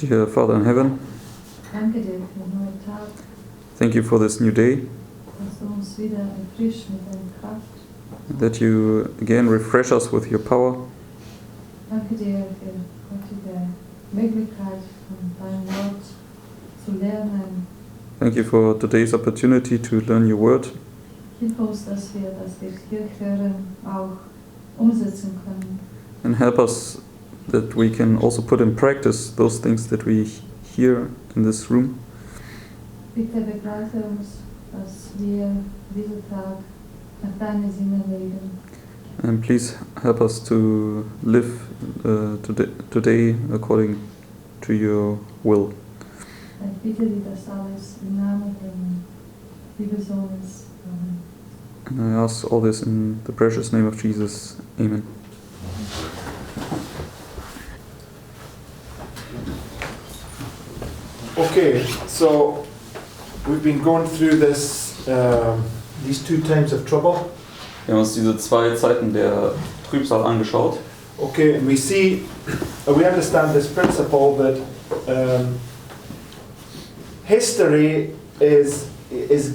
Dear Father in heaven, Danke dir für den neuen Tag, thank you for this new day, dass du uns wieder erfrischst mit deiner Kraft. that you again refresh us with your power. Danke dir für heutige Möglichkeit, von deinem Wort zu lernen. Thank you for today's opportunity to learn your word. Hilf uns, dass wir das wir hier hören auch umsetzen können. And help us that we can also put in practice those things that we hear in this room. Bitte begleite uns, dass wir diesen Tag nach deinen Sinnen leben. And please help us to live today according to your will. Ich bitte dir das alles im Namen des lieben Sohnes. Amen. And I ask all this in the precious name of Jesus. Amen. Okay, so we've been going through these two times of trouble. Wir haben uns diese zwei Zeiten der Trübsal angeschaut. Okay, and we understand this principle that history is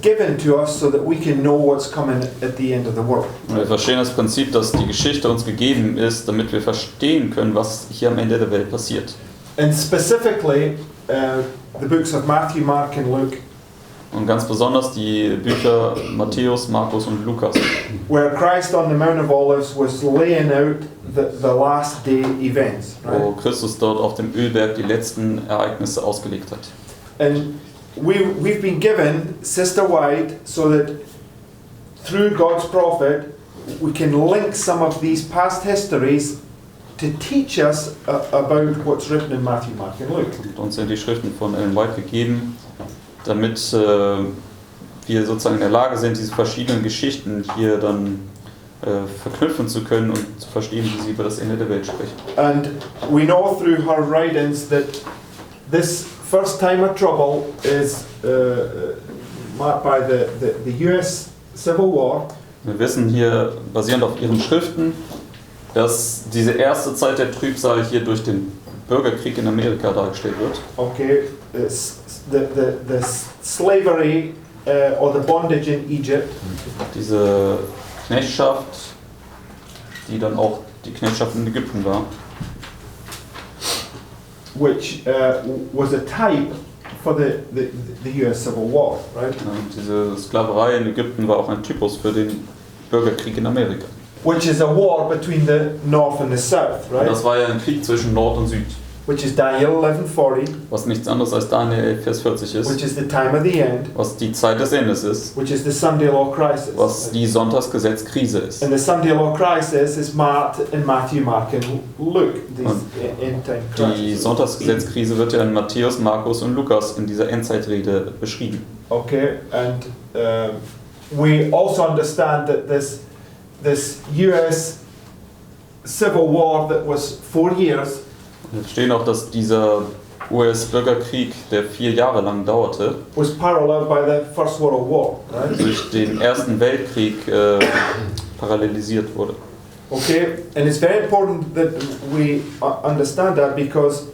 given to us so that we can know what's coming at the end of the world. Und wir verstehen das Prinzip, dass die Geschichte uns gegeben ist, damit wir verstehen können, was hier am Ende der Welt passiert. And specifically, the books of Matthew, Mark, and Luke, Und ganz besonders die Bücher Matthäus, Markus und Lukas, where Christ on the Mount of Olives was laying out the last day events. Right? wo Christus dort auf dem Ölberg die letzten Ereignisse ausgelegt hat. And we've been given Sister White so that through God's prophet we can link some of these past histories to teach us about what's written in Matthew, Mark, and Luke. Und uns sind die Schriften von Ellen White gegeben, damit wir sozusagen in der Lage sind, diese verschiedenen Geschichten hier dann verknüpfen zu können und zu verstehen, wie sie über das Ende der Welt sprechen. And we know through her writings that this first time of trouble is marked by the US Civil War. Wir wissen hier, basierend auf ihren Schriften, dass diese erste Zeit der Trübsal hier durch den Bürgerkrieg in Amerika dargestellt wird. Okay, it's the slavery or the bondage in Egypt. Diese Knechtschaft, die dann auch die Knechtschaft in Ägypten war, Which was a type for the US Civil War, right? und diese Sklaverei in Ägypten war auch ein Typus für den Bürgerkrieg in Amerika. Which is a war between the North and the South, Und right? das war ja ein Krieg zwischen Nord und Süd, Which is Daniel 11:40, was nichts anderes als Daniel 11, Vers 40 which ist, is the time of the end, was die Zeit des Endes ist, which is the Sunday Law crisis. was die Sonntagsgesetzkrise ist. And the Sunday Law crisis is marked in Matthew, Mark, and Luke. These end time Die crises. Sonntagsgesetzkrise wird ja in Matthäus, Markus und Lukas in dieser Endzeitrede beschrieben. Okay, and we also understand that this US Civil War that was 4 years Wir verstehen auch, dass dieser US-Bürgerkrieg, der 4 Jahre lang dauerte, was paralleled by the First World War, right? durch den Ersten Weltkrieg parallelisiert wurde. Okay, and it's very important that we understand that, because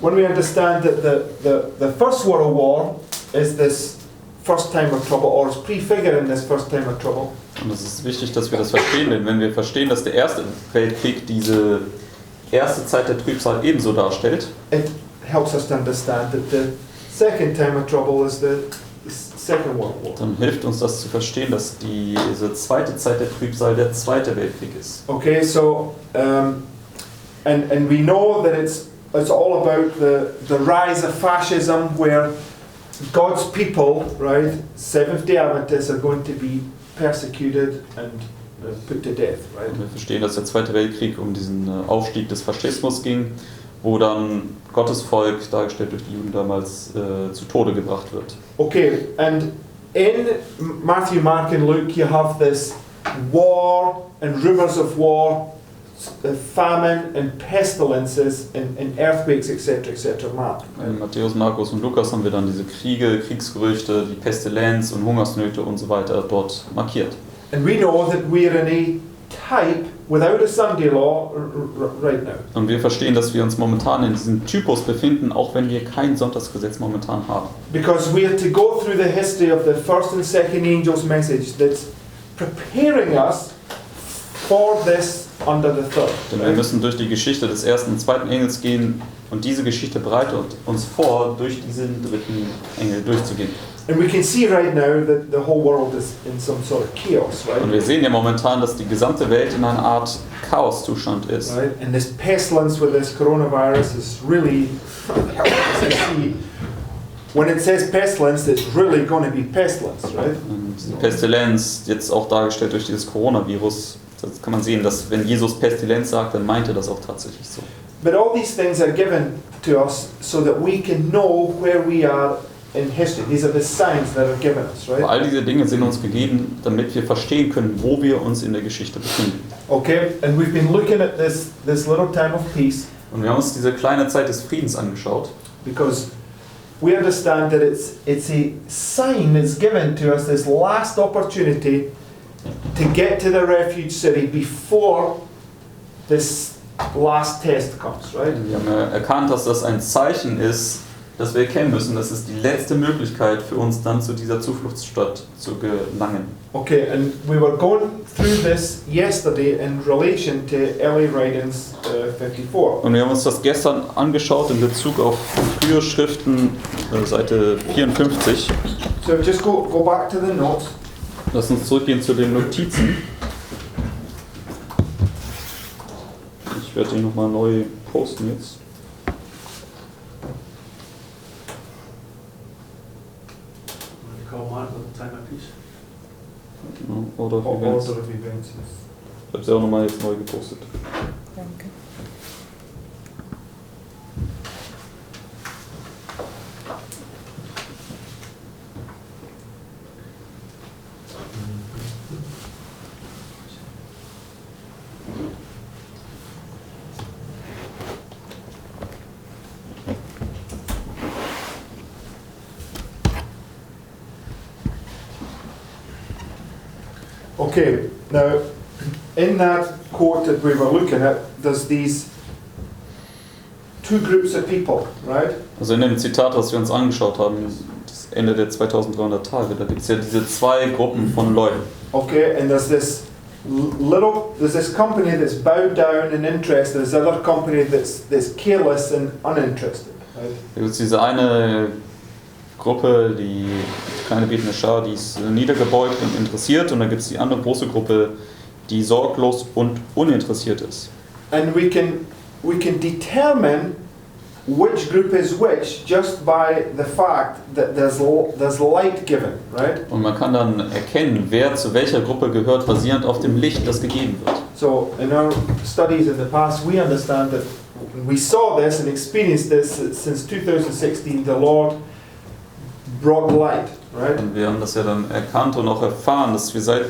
when we understand that the First World War is this first time of trouble, or is prefiguring this first time of trouble, Und es ist wichtig, dass wir das verstehen, denn wenn wir verstehen, dass der Erste Weltkrieg diese erste Zeit der Trübsal ebenso darstellt, it helps us to understand that the second time of trouble is the Second World War. dann hilft uns das zu verstehen, dass diese zweite Zeit der Trübsal der Zweite Weltkrieg ist. Okay, so and we know that it's all about the rise of fascism, where God's people, right, Seventh-day Adventists, are going to be persecuted and put to death, right? Und wir verstehen, dass der Zweite Weltkrieg um diesen Aufstieg des Faschismus ging, wo dann Gottes Volk, dargestellt durch die Juden damals, zu Tode gebracht wird. Okay, and in Matthew, Mark, and Luke, you have this war and rumors of war, famine and pestilences and earthquakes, etc. Mark. In Matthäus, Markus und Lukas haben wir dann diese Kriege, Kriegsgerüchte, die Pestilenz und Hungersnöte und so weiter dort markiert. And we know that we're in a type without a Sunday law right now. Und wir verstehen, dass wir uns momentan in diesem Typus befinden, auch wenn wir kein Sonntagsgesetz momentan haben. Because we are to go through the history of the first and second angel's message that's preparing us for this under the third. Denn wir müssen durch die Geschichte des ersten und zweiten Engels gehen und diese Geschichte bereitet uns vor, durch diesen dritten Engel durchzugehen. And we can see right now that the whole world is in some sort of chaos, right? Und wir sehen ja momentan, dass die gesamte Welt in einer Art Chaoszustand ist. Right? And this pestilence with this coronavirus is really helping us to see. When it says pestilence, it's really going to be pestilence, right? Und die Pestilenz, jetzt auch dargestellt durch dieses Coronavirus, das kann man sehen, dass wenn Jesus Pestilenz sagt, dann meint er das auch tatsächlich so. But all these things are given to us so that we can know where we are in history. These are the signs that are given us, right? Aber all diese Dinge sind uns gegeben, damit wir verstehen können, wo wir uns in der Geschichte befinden. Okay, and we've been looking at this little time of peace Und wir haben uns diese kleine Zeit des Friedens angeschaut, because we understand that it's a sign that's given to us, this last opportunity to get to the refuge city before this last test comes, right? wir haben ja erkannt, dass das ein Zeichen ist, das wir erkennen müssen. Das ist die letzte Möglichkeit für uns, dann zu dieser Zufluchtsstadt zu gelangen. Okay, and we were going through this yesterday in relation to Eli Writings 54. Und wir haben uns das gestern angeschaut in Bezug auf frühe Schriften, Seite 54. So just go back to the notes. Lass uns zurückgehen zu den Notizen. Ich werde die nochmal neu posten jetzt. Genau, Order of Events. Order of events. Ich habe sie auch nochmal jetzt neu gepostet. Danke. Okay, now in that quote that we were looking at, there's these two groups of people, right? Also in dem Zitat, was wir uns angeschaut haben, das Ende der 2300 Tage, da gibt es ja diese zwei Gruppen von Leuten. Okay, and there's this company that's bowed down and interested, there's other company that's careless and uninterested, right? Da gibt es diese eine Gruppe, die kleine betende Schar, die ist niedergebeugt und interessiert, und dann gibt es die andere große Gruppe, die sorglos und uninteressiert ist. And we can determine which group is which just by the fact that there's light given, right? Und man kann dann erkennen, wer zu welcher Gruppe gehört, basierend auf dem Licht, das gegeben wird. So in our studies in the past, we understand that we saw this and experienced this since 2016. The Lord brought light, right? Und wir haben das ja dann erkannt und auch erfahren, dass wir seit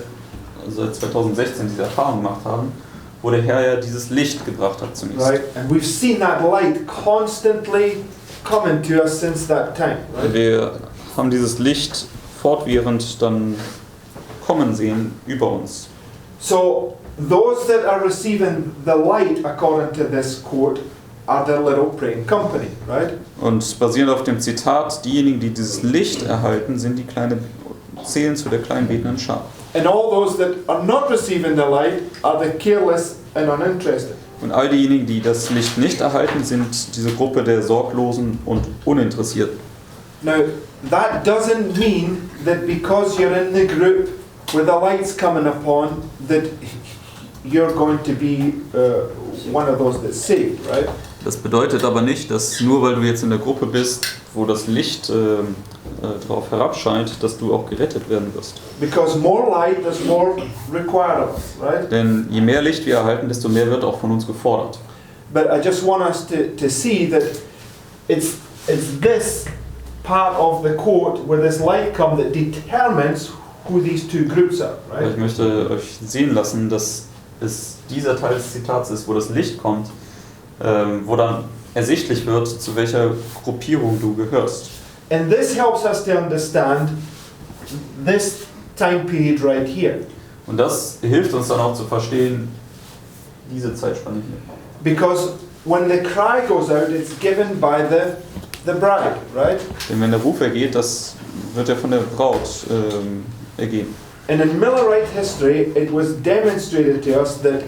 2016 diese Erfahrung gemacht haben, wo der Herr ja dieses Licht gebracht hat zunächst. Right, and we've seen that light constantly coming to us since that time. Right? Wir haben dieses Licht fortwährend dann kommen sehen über uns. So those that are receiving the light, according to this quote, are the little praying company, right? Und basierend auf dem Zitat, diejenigen, die dieses Licht erhalten, sind die zählen zu der kleinen betenden Schar. And all those that are not receiving the light are the careless and uninterested. Und all diejenigen, die das Licht nicht erhalten, sind diese Gruppe der Sorglosen und Uninteressierten. Now, that doesn't mean that because you're in the group where the light's coming upon, that you're going to be one of those that's saved, right? Das bedeutet aber nicht, dass nur weil du jetzt in der Gruppe bist, wo das Licht drauf herabscheint, dass du auch gerettet werden wirst. Because more light, there's more required of us, right? Denn je mehr Licht wir erhalten, desto mehr wird auch von uns gefordert. But I just want us to see that it's this part of the quote where this light comes that determines who these two groups are, Aber ich right? möchte euch sehen lassen, dass es dieser Teil des Zitats ist, wo das Licht kommt, wo dann ersichtlich wird, zu welcher Gruppierung du gehörst. And this helps us to understand this time period right here. Und das hilft uns dann auch zu verstehen, diese Zeitspanne hier. Because when the cry goes out, it's given by the bride, right? Denn wenn der Ruf ergeht, das wird ja von der Braut ergehen. And in Millerite history, it was demonstrated to us that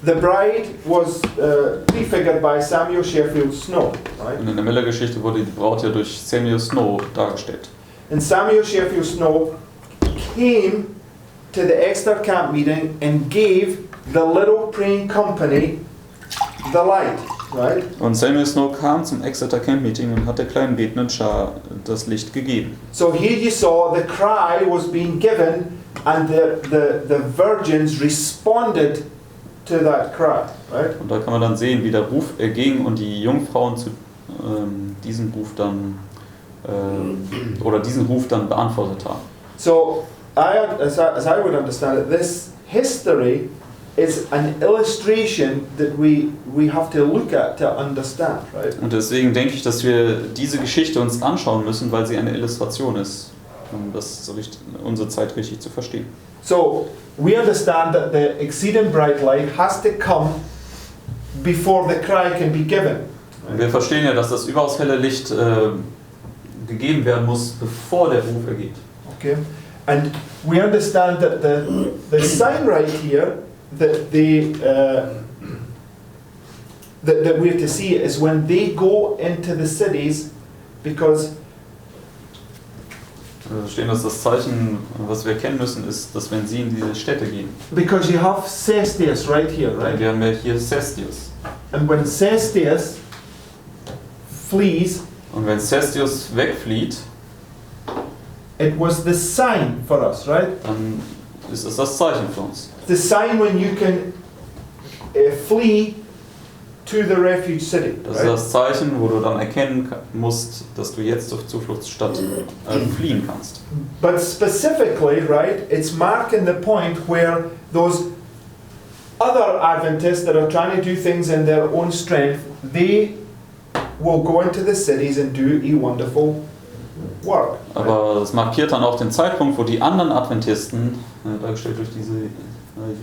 the bride was prefigured by Samuel Sheffield Snow, right? Und in der Miller-Geschichte wurde die Braut ja durch Samuel Snow dargestellt. And Samuel Sheffield Snow came to the Exeter camp meeting and gave the little praying company the light, right? Und Samuel Snow kam zum Exeter Camp Meeting und hat der kleinen betenden Schar das Licht gegeben. So here you saw the cry was being given and the virgins responded to that cry, right? Und da kann man dann sehen, wie der Ruf erging und die Jungfrauen zu diesem Ruf dann oder diesen Ruf dann beantwortet haben. So as I would understand it, this history is an illustration that we have to look at to understand, right? Und deswegen denke ich, dass wir diese Geschichte uns anschauen müssen, weil sie eine Illustration ist, um das so richtig, unsere Zeit richtig zu verstehen. So we understand that the exceeding bright light has to come before the cry can be given. Und wir verstehen ja, dass das überaus helle Licht gegeben werden muss, bevor der Ruf ergeht. Okay, and we understand that the sign right here that that we have to see is when they go into the cities, because Wir verstehen, dass das Zeichen, was wir erkennen müssen, ist, dass wenn sie in diese Städte gehen. because you have Cestius right here, right? Wir haben ja hier Cestius. And when Cestius flees, Und wenn Cestius wegflieht, it was the sign for us, right? dann ist es das Zeichen für uns. The sign when you can flee to the refuge city, Das ist right? das Zeichen, wo du dann erkennen musst, dass du jetzt zur Zufluchtsstadt fliehen kannst. But specifically, right, it's marking the point where those other Adventists that are trying to do things in their own strength, they will go into the cities and do a wonderful work. right? Aber es markiert dann auch den Zeitpunkt, wo die anderen Adventisten, dargestellt durch diese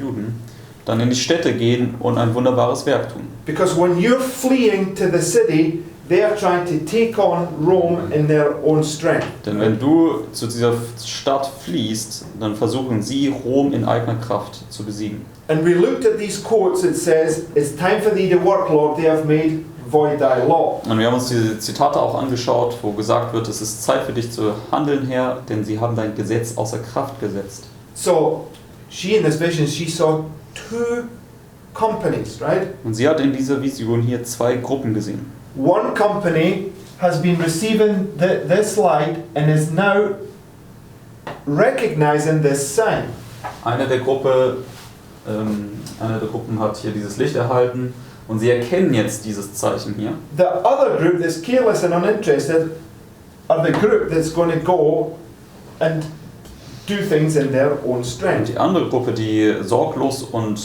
Juden, dann in die Städte gehen und ein wunderbares Werk tun. Because when you're fleeing to the city, they are trying to take on Rome in their own strength. Denn wenn du zu dieser Stadt fliehst, dann versuchen sie, Rom in eigener Kraft zu besiegen. And we looked at these quotes, it says, it's time for thee to work, Lord, they have made void thy law. Und wir haben uns diese Zitate auch angeschaut, wo gesagt wird, es ist Zeit für dich zu handeln, Herr, denn sie haben dein Gesetz außer Kraft gesetzt. So, she in this vision, she saw two companies, right? Und sie hat in dieser Vision hier zwei Gruppen gesehen. One company has been receiving this light and is now recognizing this sign. Eine der Gruppen hat hier dieses Licht erhalten und sie erkennen jetzt dieses Zeichen hier. The other group that's careless and uninterested are the group that's going to go and do things in their own Und strength. die andere Gruppe, die sorglos und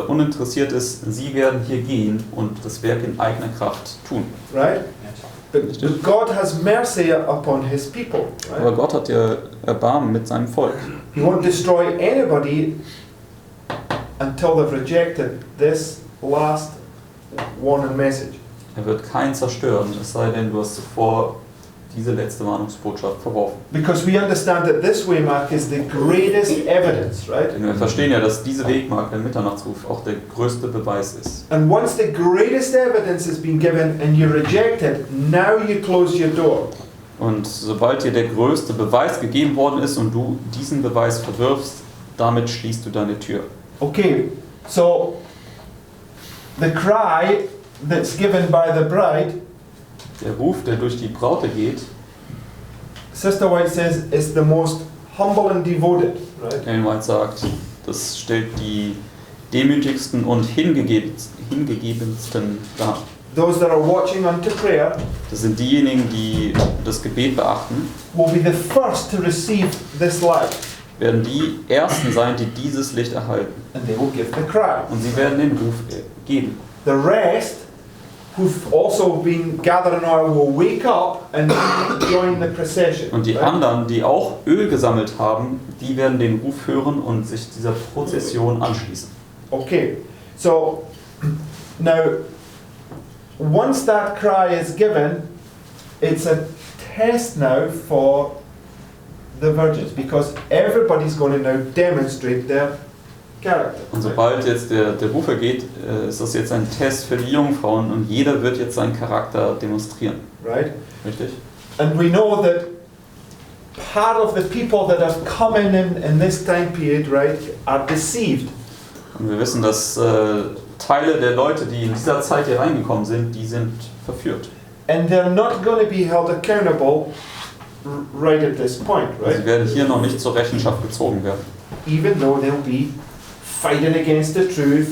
uninteressiert ist, sie werden hier gehen und das Werk in eigener Kraft tun. Right? But God has mercy upon His people. Aber Right? Gott hat ja Erbarmen mit seinem Volk. He won't destroy anybody until they've rejected this last warning message. Er wird keinen zerstören, es sei denn, du hast zuvor diese letzte Warnungsbotschaft verworfen. Because we understand that this waymark is the greatest evidence, right? Denn wir verstehen ja, dass diese Wegmarke, der Mitternachtsruf, auch der größte Beweis ist. And once the greatest evidence has been given and you reject it, now you close your door. Und sobald dir der größte Beweis gegeben worden ist und du diesen Beweis verwirfst, damit schließt du deine Tür. Okay, so the cry that's given by the bride, Der Ruf, der durch die Braute geht, Sister White says, is the most humble and devoted, right? Ellen White sagt, das stellt die demütigsten und hingegebensten dar. Those that are watching unto prayer Das sind diejenigen, die das Gebet beachten, will be the first to receive this light, werden die Ersten sein, die dieses Licht erhalten. and they will give the cry. Und sie werden den Ruf geben. The rest, who've also been gathering oil, will wake up and join the procession. Und die right? anderen, die auch Öl gesammelt haben, die werden den Ruf hören und sich dieser Prozession anschließen. Okay, So now, once that cry is given, it's a test now for the virgins, because everybody's going to now demonstrate their character. Und sobald jetzt der Ruf ergeht, ist das jetzt ein Test für die Jungfrauen und jeder wird jetzt seinen Charakter demonstrieren. Right? Richtig? And we know that part of the people that have come in this time period, right, are deceived. Und wir wissen, dass Teile der Leute, die in dieser Zeit hier reingekommen sind, die sind verführt. And they're not going to be held accountable right at this point, right? Sie werden hier noch nicht zur Rechenschaft gezogen werden. Even though they'll be fighting against the truth,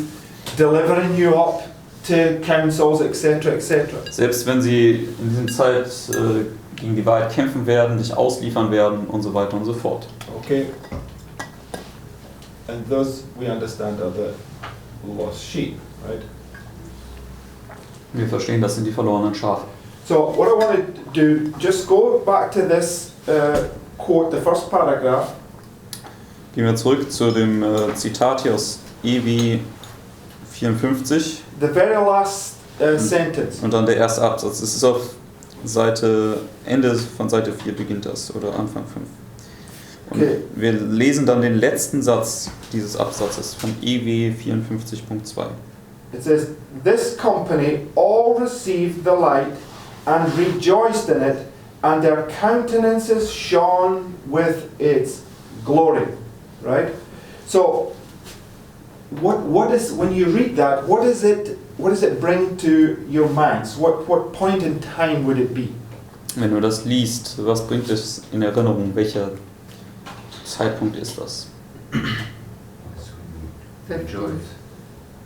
delivering you up to councils, etc., etc. Selbst wenn sie in dieser Zeit gegen die Wahrheit kämpfen werden, dich ausliefern werden und so weiter und so fort. Okay. And those we understand are the lost sheep, right? Wir verstehen, das sind die verlorenen Schafe. So what I want to do, just go back to this quote, the first paragraph. Gehen wir zurück zu dem Zitat hier aus EW 54. The very last sentence. Und dann der erste Absatz. Es ist auf Ende von Seite 4 beginnt das, oder Anfang 5. Und Okay. wir lesen dann den letzten Satz dieses Absatzes von EW 54.2. It says, "This company all received the light and rejoiced in it, and their countenances shone with its glory." Right? So, what is, when you read that, what does it bring to your minds? What point in time would it be? Wenn du das liest, was bringt es in Erinnerung? Welcher Zeitpunkt ist das? Rejoice.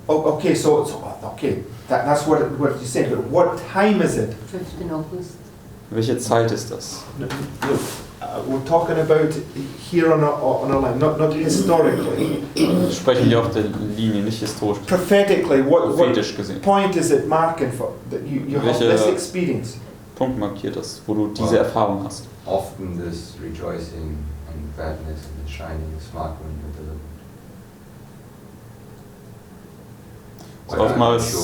Oh, okay, so okay, that's what you said. But what time is it? 15 August. Welche Zeit ist das? Look, we're talking about here on a line, not historically. Wir sprechen hier auf der Linie, nicht historisch. Prophetically, what Prophetisch gesehen. point is it marking for that you have Welche- this experience? Punkt markiert das, wo du diese Erfahrung hast. Often this rejoicing and gladness and the shining, sparkling of the Lord. So oftmals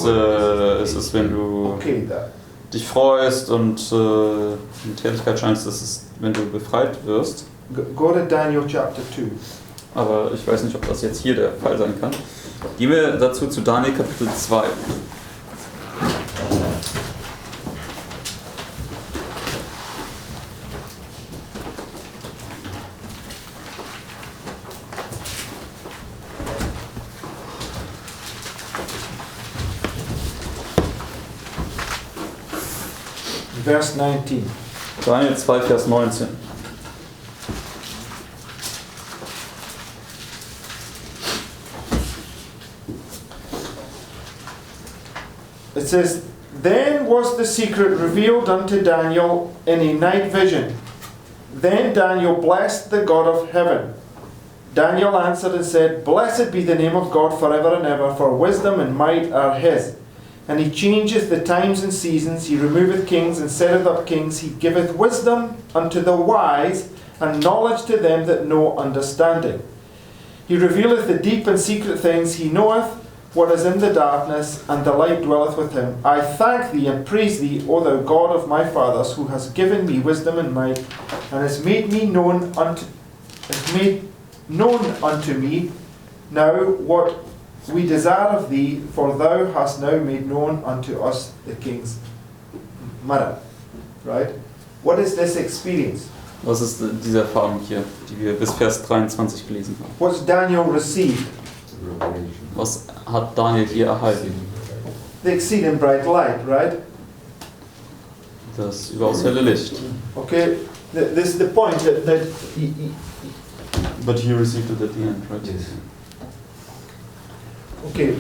ist es, wenn du Okay, that. dich freust und mit Herrlichkeit scheinst, das ist, wenn du befreit wirst. Go to Daniel chapter 2. Aber ich weiß nicht, ob das jetzt hier der Fall sein kann. Gehen wir dazu zu Daniel Kapitel 2. Verse 19. Daniel 2, Vers 19. It says, "Then was the secret revealed unto Daniel in a night vision. Then Daniel blessed the God of heaven. Daniel answered and said, Blessed be the name of God forever and ever, for wisdom and might are his. And he changeth the times and seasons, he removeth kings and setteth up kings, he giveth wisdom unto the wise, and knowledge to them that know understanding. He revealeth the deep and secret things, he knoweth what is in the darkness, and the light dwelleth with him. I thank thee and praise thee, O thou God of my fathers, who hast given me wisdom and might, and hast made known unto me now what we desire of thee, for thou hast now made known unto us the king's matter." Right? What is this experience? Was ist diese Erfahrung hier, die wir bis Vers 23 gelesen haben? What's Daniel received? Revelation. Was hat Daniel hier erhalten? The exceeding bright light, right? Das überaus helle Licht. Okay, this is the point that But he received it at the end, right? Yes. okay,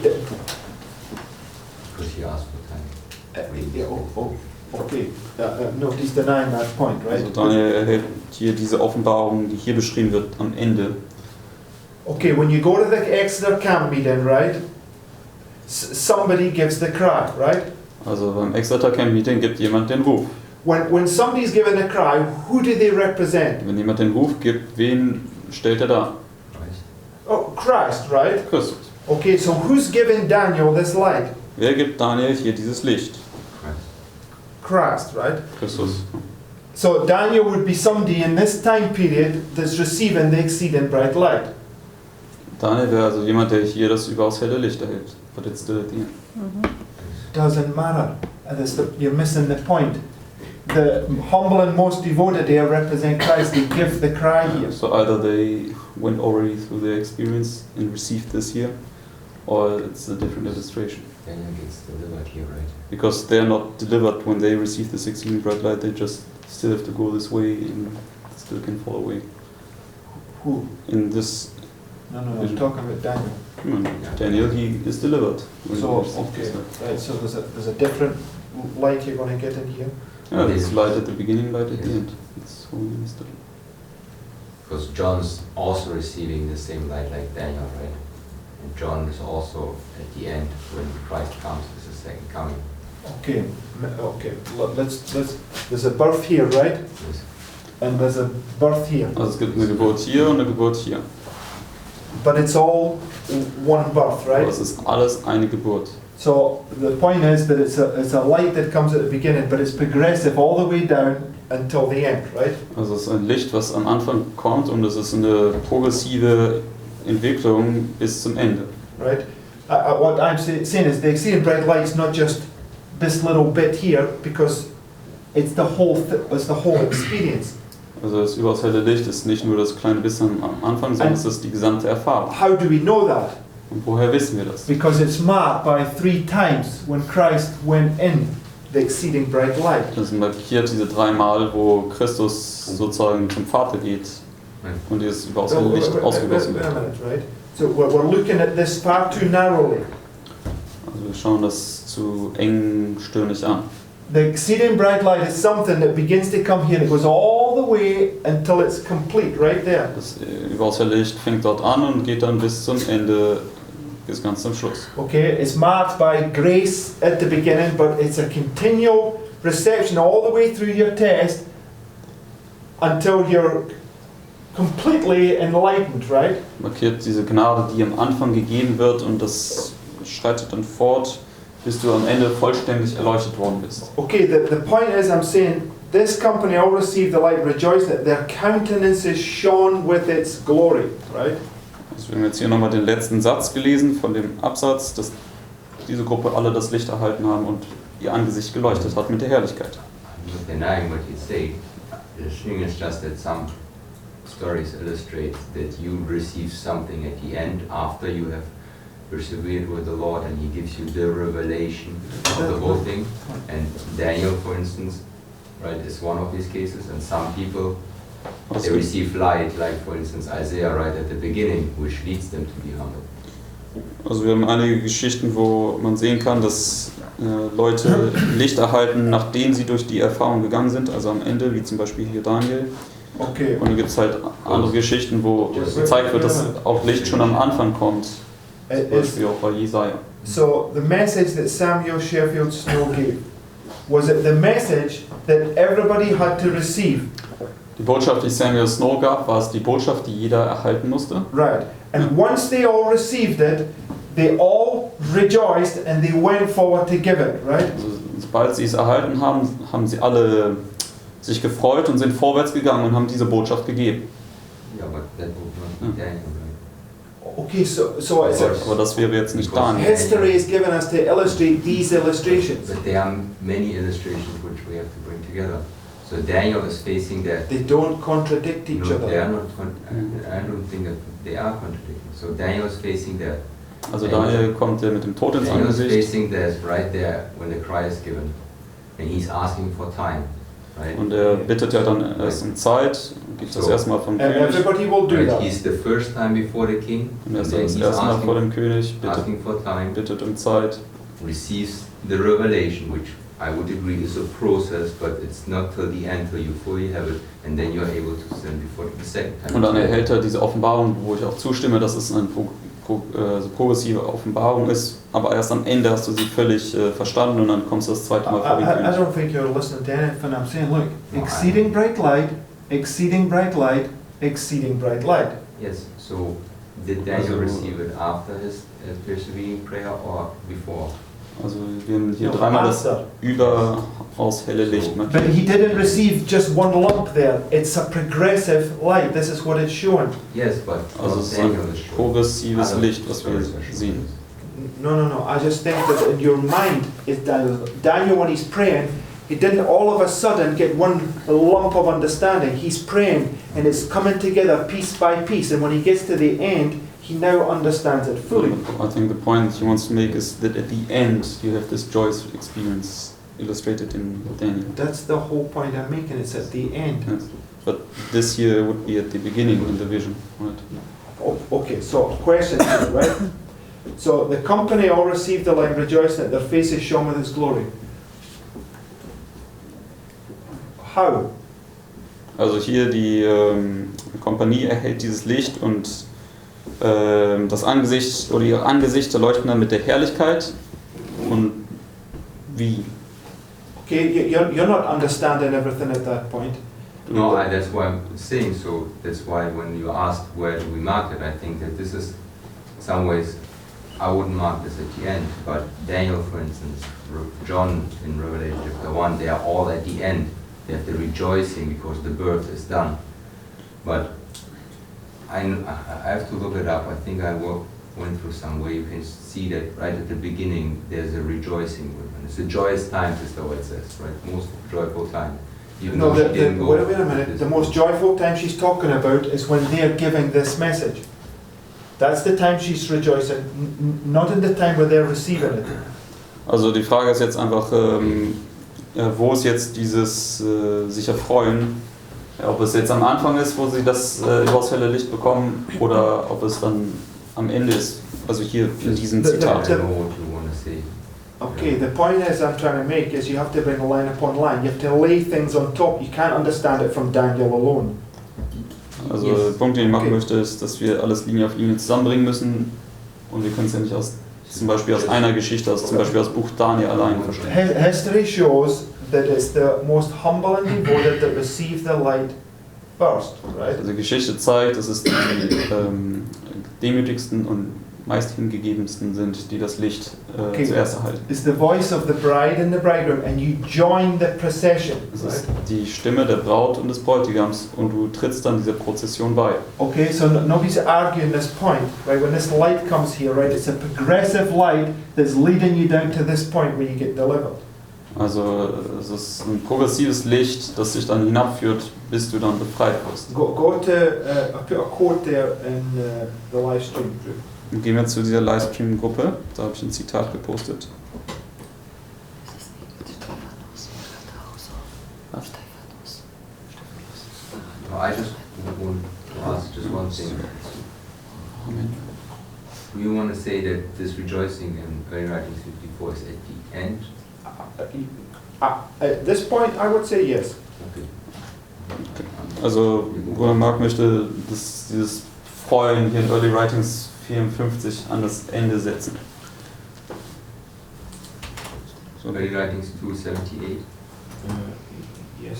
Because he asked for time. okay. No, he's denying that point, right? Also Daniel erhält hier diese Offenbarung, die hier beschrieben wird, am Ende. Okay, when you go to the Exeter camp meeting, right? Somebody gives the cry, right? Also beim Exeter Camp Meeting gibt jemand den Ruf. When somebody's given a cry, who do they represent? Wenn jemand den Ruf gibt, wen stellt er dar? Right? Oh, Christ, right? Christus. Okay, so who's giving Daniel this light? Wer gibt Daniel hier dieses Licht? Christ, right? Christus. So Daniel would be somebody in this time period that's receiving the exceeding bright light. Daniel wäre also jemand, der hier das überaus helle Licht erhält. But it's still at the end. Doesn't matter. You're missing the point. The humble and most devoted there represent Christ. They give the cry here. So either they went already through their experience and received this here, or it's a different illustration. Daniel gets delivered here, right? Because they're not delivered when they receive this exceeding bright light, they just still have to go this way and still can fall away. Who? In this, No, I'm talking about Daniel. Daniel, he is delivered. So, okay, right, so there's a different light you're going to get in here. Yeah, there's light at the beginning, light at the end. It's holy mystery. Because John's also receiving the same light like Daniel, right? And John is also at the end when Christ comes as the second coming. Okay, let's. There's a birth here, right? Yes. And there's a birth here. Also es gibt eine Geburt hier und eine Geburt hier. But it's all one birth, right? Aber es ist alles eine Geburt. So the point is that it's a light that comes at the beginning, but it's progressive all the way down until the end, right? Also es ist ein Licht, was am Anfang kommt und es ist eine progressive Entwicklung bis zum Ende. Right? What I'm saying is the exceeding bright light is not just this little bit here, because it's the whole experience. Also das überaus helle Licht ist nicht nur das kleine bisschen am Anfang, sondern es ist die gesamte Erfahrung. How do we know that? Und woher wissen wir das? Because it's marked by 3 times when Christ went in the exceeding bright light. Das ist markiert diese 3 Mal, wo Christus sozusagen zum Vater geht und dieses überaus helle Licht ausgegossen wird. Right? So we're looking at this far too narrowly. Also wir schauen das zu engstirnig an. The exceeding bright light is something that begins to come here and it goes all the way until it's complete, right there. Das überaus helle Licht fängt dort an und geht dann bis zum Ende, bis ganz zum Schluss. Okay, it's marked by grace at the beginning, but it's a continual reception all the way through your test until you're completely enlightened, right? Markiert diese Gnade, die am Anfang gegeben wird und das schreitet dann fort, bis du am Ende vollständig erleuchtet worden bist. Okay, the point is I'm saying this company all received the light, rejoice that their countenances shone with its glory, right? Also wir haben jetzt hier nochmal den letzten Satz gelesen von dem Absatz, dass diese Gruppe alle das Licht erhalten haben und ihr Angesicht geleuchtet hat mit der Herrlichkeit. I'm not denying what you say. The thing is just that some stories illustrate that you receive something at the end after you have persevered with the Lord and He gives you the revelation of the whole thing. And Daniel, for instance, right, is one of these cases. And some people, they receive light, like for instance Isaiah right at the beginning, which leads them to be humble. Also wir haben einige Geschichten, wo man sehen kann, dass Leute Licht erhalten, nachdem sie durch die Erfahrung gegangen sind, also am Ende, wie zum Beispiel hier Daniel. Okay. Und dann gibt es halt andere Geschichten, wo gezeigt wird, dass auch Licht schon am Anfang kommt. Zum Beispiel auch bei Jesaja. So the message that Samuel Sheffield Snow gave, was it the message that everybody had to receive? Die Botschaft, die Samuel Snow gab, war es die Botschaft, die jeder erhalten musste. Right. And once they all received it, they all rejoiced and they went forward to give it, right? Also, sobald sie es erhalten haben, haben sie alle sich gefreut und sind vorwärts gegangen und haben diese Botschaft gegeben. Yeah, but that would not be Daniel, right? Okay, so it's Aber das wäre jetzt nicht Daniel. history is given us to illustrate these illustrations. But there are many illustrations which we have to bring together. So Daniel is facing that. They don't contradict each No, they are other. not. I don't think that they are contradicting. So Daniel is facing that. Also Daniel kommt ja mit dem Tod ins Daniel is Angesicht facing that right there when the cry is given, and he's asking for time, right? und er bittet ja dann erst um Zeit, gibt das So. erstmal vom And König everybody will do Right, that. he's the first time before the king, und er ist then dann das he's erste Mal vor asking, dem König, asking for time, bittet um Zeit. receives the revelation, which I would agree is a process, but it's not till the end till you fully have it, and then you're able to stand before the second time. Und dann erhält er diese Offenbarung, wo ich auch zustimme, dass es eine progressive Offenbarung ist, aber erst am Ende hast du sie völlig verstanden und dann kommst du das zweite Mal vor den I König. don't think you're listening to anything I'm saying. Look, exceeding bright light, exceeding bright light, exceeding bright light. Yes, so Did Daniel Also- receive it after his persevering prayer or before? Also wir haben hier No, dreimal das after. überaus helle Licht But markiert. he didn't receive just one lump there. It's a progressive light. This is what it's showing. Yes, but Also what es ist ein Daniel is showing. progressives Other Licht, was wir stories are showing sehen. this. No. I just think that in your mind is Daniel. Daniel, when he's praying, he didn't all of a sudden get one lump of understanding. He's praying and it's coming together piece by piece. And when he gets to the end, he now understands it fully. I think the point he wants to make is that at the end you have this joyous experience illustrated in Daniel. That's the whole point I'm making. It's at the end. Yes. But this here would be at the beginning in the vision, right? Oh, okay, so question here, right? So the company all received the light, rejoicing that their faces shone with his glory. How? Also hier die Kompanie erhält dieses Licht und das Angesicht oder ihre Angesichter leuchten dann mit der Herrlichkeit. Und wie? Okay, you're not understanding everything at that point. No, that's why I'm saying so. That's why when you asked where do we mark it, I think that this is, in some ways, I wouldn't mark this at the end, but Daniel, for instance, John in Revelation chapter 1, they are all at the end. They have the rejoicing because the birth is done. But I have to look it up. I think I went through some way. You can see that right at the beginning there's a rejoicing movement. It's a joyous time, is the way it says, right? Most joyful time. Even No, though she didn't go wait a minute. The most joyful time she's talking about is when they're giving this message. That's the time she's rejoicing, not in the time where they're receiving it. Also die Frage ist jetzt einfach, wo ist jetzt dieses sich erfreuen? Ob es jetzt am Anfang ist, wo sie das überaus helle Licht bekommen, oder ob es dann am Ende ist, also hier in diesem I Zitat. don't know what you want to say. Okay, the point is I'm trying to make is you have to bring line upon line. You have to lay things on top. You can't understand it from Daniel alone. Also Yes. der Punkt, den ich machen Okay. möchte, ist, dass wir alles Linie auf Linie zusammenbringen müssen und wir können es ja nicht zum Beispiel aus einer Geschichte, zum Beispiel aus Buch Daniel allein verstehen. History shows that it's the most humble and devoted that receive the light first, right? Also die Geschichte zeigt, dass es die demütigsten und meist hingegebensten sind, die das Licht Okay. zuerst erhalten. It's the voice of the bride and the bridegroom, and you join the procession, Es right? ist die Stimme der Braut und des Bräutigams und du trittst dann dieser Prozession bei. Okay, so nobody's arguing this point, right? When this light comes here, right, it's a progressive light that's leading you down to this point where you get delivered. Also es ist ein progressives Licht, das dich dann hinabführt, bis du dann befreit wirst. Go to, I put a quote there in the live stream group. Gehen wir zu dieser Livestream-Gruppe, da habe ich ein Zitat gepostet. No, I just want to ask just one thing. Amen. Do you want to say that this rejoicing in early writings 54 is at the end? At this point, I would say yes. Okay. Also Bruder Mark möchte dieses Freuen hier in Early Writings 54 an das Ende setzen. So. Early writings 278. Yes.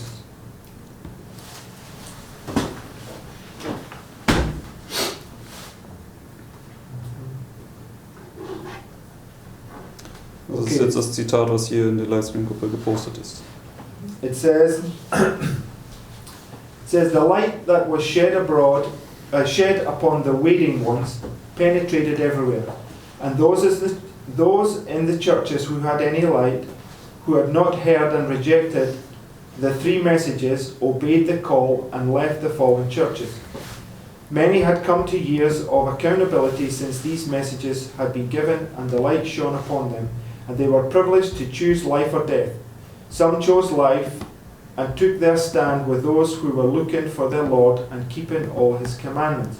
Das ist jetzt das Zitat, was hier in der Livestream-Gruppe gepostet ist. It says, the light that was shed abroad, shed upon the waiting ones, penetrated everywhere, and those in the churches who had any light, who had not heard and rejected the three messages, obeyed the call and left the fallen churches. Many had come to years of accountability since these messages had been given and the light shone upon them, and they were privileged to choose life or death. Some chose life and took their stand with those who were looking for their Lord and keeping all his commandments.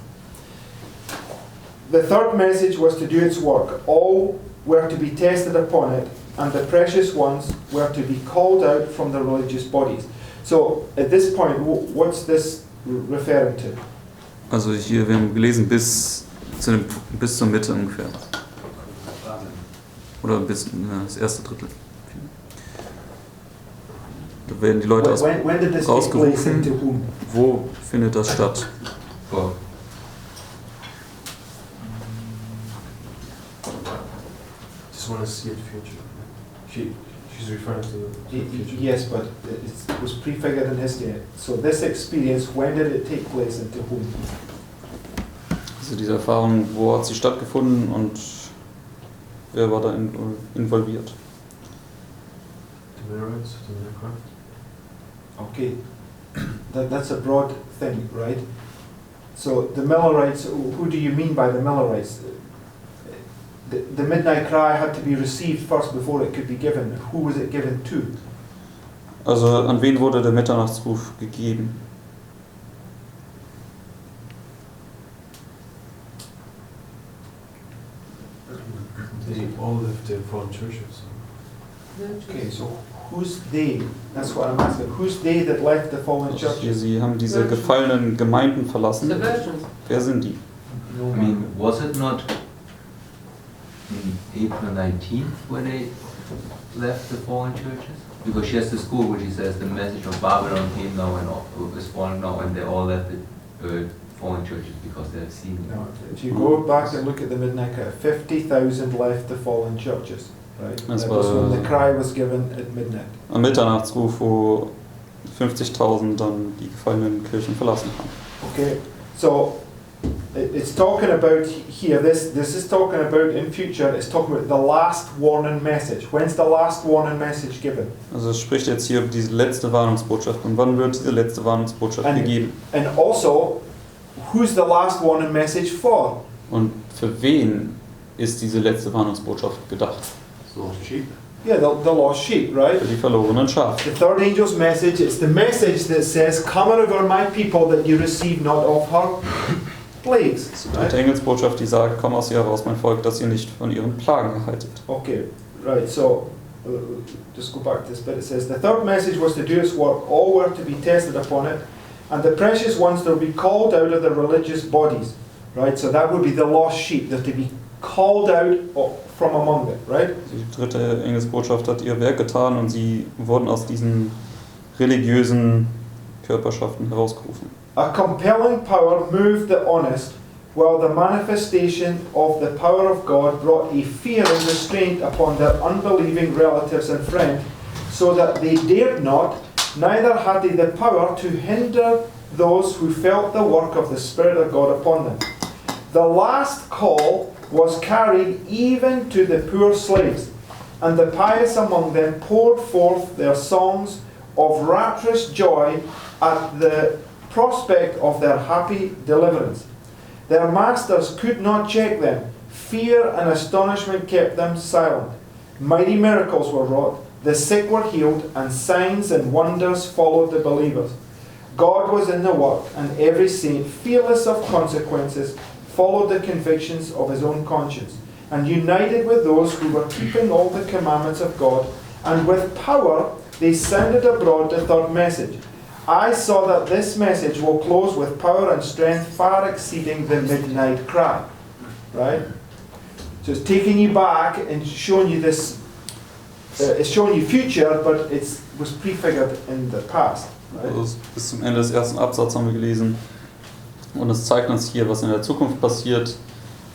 The third message was to do its work. All were to be tested upon it, and the precious ones were to be called out from the religious bodies. So at this point, what's this referring to? Also hier, wir haben gelesen bis zur Mitte ungefähr. Oder bis das erste Drittel. Da werden die Leute When did this take place and to rausgerufen. whom? Wo findet das statt? For Just want to see it future. She's referring to the future. Yes, but it was prefigured in his day. So this experience, when did it take place and to whom? Also diese Erfahrung, wo hat sie stattgefunden und wer war da involviert? The Millerites, the Necron. Okay, that's a broad thing, right? So the Millerites, who do you mean by the Millerites? The midnight cry had to be received first before it could be given. Who was it given to? Also an wen wurde der Mitternachtsruf gegeben? They all left in fallen churches. Okay, so who's they? That's what I'm asking. Who's they that left the fallen Also hier, churches? sie haben diese gefallenen Gemeinden verlassen. The virgins. Wer sind die? I mean, was it not in April 19th when they left the fallen churches? Because she has the school where she says the message of Babylon came now and is fallen now, and they all left the fallen churches because they have seen it. No, if you go back and look at the midnight cry, 50,000 left the fallen churches, right? Das That was when war the cry was given at midnight. am Mitternachtsruf, wo 50.000 dann die gefallenen Kirchen verlassen haben. Okay, so it's talking about here, this is talking about in future, it's talking about the last warning message. When's the last warning message given? Also es spricht jetzt hier über diese letzte Warnungsbotschaft. Und wann wird diese letzte Warnungsbotschaft gegeben? And also, who's the last warning message for? Und für wen ist diese letzte Warnungsbotschaft gedacht? Lost sheep. Yeah, the lost sheep, right? Für die verlorenen Schafe. The third angel's message, it's the message that says, come out over my people that you receive not of her plagues. Die Right? Engelsbotschaft, die sagt, komm aus ihr heraus, mein Volk, dass ihr nicht von ihren Plagen erhaltet. Okay, right, so just go back to this bit. It says, the third message was to do its work, all were to be tested upon it, and the precious ones that will be called out of the religious bodies. Right, so that would be the lost sheep, they're to be called out from among them, right? Die dritte Engelsbotschaft hat ihr Werk getan und sie wurden aus diesen religiösen Körperschaften herausgerufen. A compelling power moved the honest, while the manifestation of the power of God brought a fear and restraint upon their unbelieving relatives and friends, so that they dared not, neither had they the power to hinder those who felt the work of the Spirit of God upon them. The last call was carried even to the poor slaves, and the pious among them poured forth their songs of rapturous joy at the prospect of their happy deliverance. Their masters could not check them. Fear and astonishment kept them silent. Mighty miracles were wrought, the sick were healed, and signs and wonders followed the believers. God was in the work, and every saint, fearless of consequences, followed the convictions of his own conscience, and united with those who were keeping all the commandments of God, and with power they sounded abroad the third message. I saw that this message will close with power and strength far exceeding the midnight cry. Right? So it's taking you back and showing you this, it's showing you future, but it was prefigured in the past. Right? Also bis zum Ende des ersten Absatzes haben wir gelesen. Und es zeigt uns hier, was in der Zukunft passiert,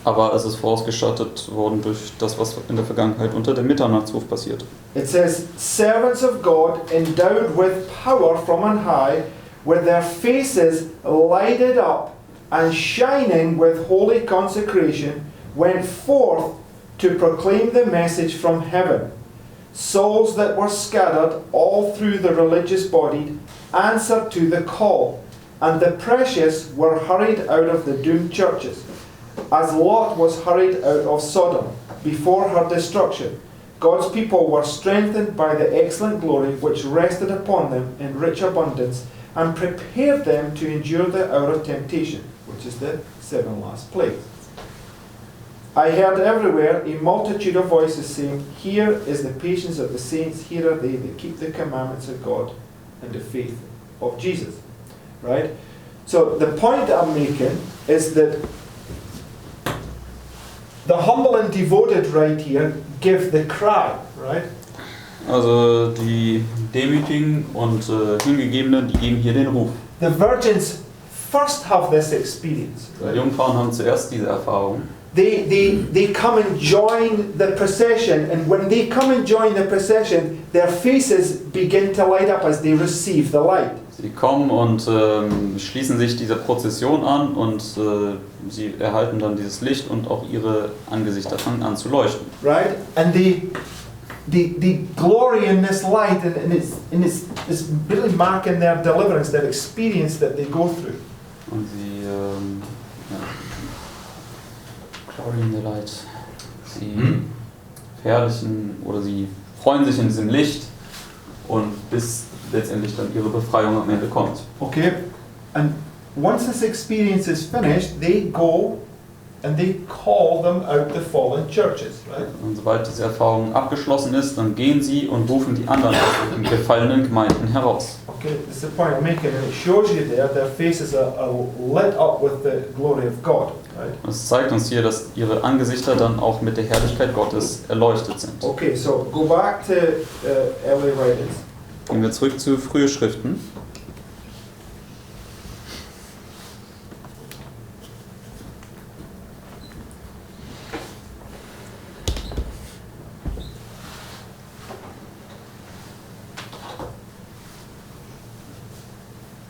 aber es ist vorausgestattet worden durch das, was in der Vergangenheit unter dem Mitternachtsruf passiert. It says, servants of God endowed with power from on high, with their faces lighted up and shining with holy consecration, went forth to proclaim the message from heaven. Souls that were scattered all through the religious body answered to the call, and the precious were hurried out of the doomed churches, as Lot was hurried out of Sodom before her destruction. God's people were strengthened by the excellent glory which rested upon them in rich abundance, and prepared them to endure the hour of temptation, which is the 7 last plagues. I heard everywhere a multitude of voices saying, here is the patience of the saints, here are they that keep the commandments of God and the faith of Jesus. Right? So the point I'm making is that the humble and devoted right here give the cry, right? Also die Demütigen und Hingegebenen, die geben hier den Ruf. The virgins first have this experience. Die Jungfrauen haben zuerst diese Erfahrung. they come and join the procession, and when they come and join the procession, their faces begin to light up as they receive the light. Sie kommen und schließen sich dieser Prozession an und sie erhalten dann dieses Licht und auch ihre Angesichter fangen an zu leuchten. Right? And they glory in this light, and it's really marking their deliverance, their experience that they go through. Und sie glory in the light. Sie verherrlichen oder sie freuen sich in diesem Licht und bis letztendlich dann ihre Befreiung am Ende kommt. Okay? And once this experience is finished, they go and they call them out the fallen churches, right? Und sobald diese Erfahrung abgeschlossen ist, dann gehen sie und rufen die anderen aus den gefallenen Gemeinden heraus. Okay, that's the point I'm making, and it shows you there their faces are lit up with the glory of God, right? Und es zeigt uns hier, dass ihre Angesichter dann auch mit der Herrlichkeit Gottes erleuchtet sind. Okay, so go back to early writings. Gehen wir zurück zu frühen Schriften.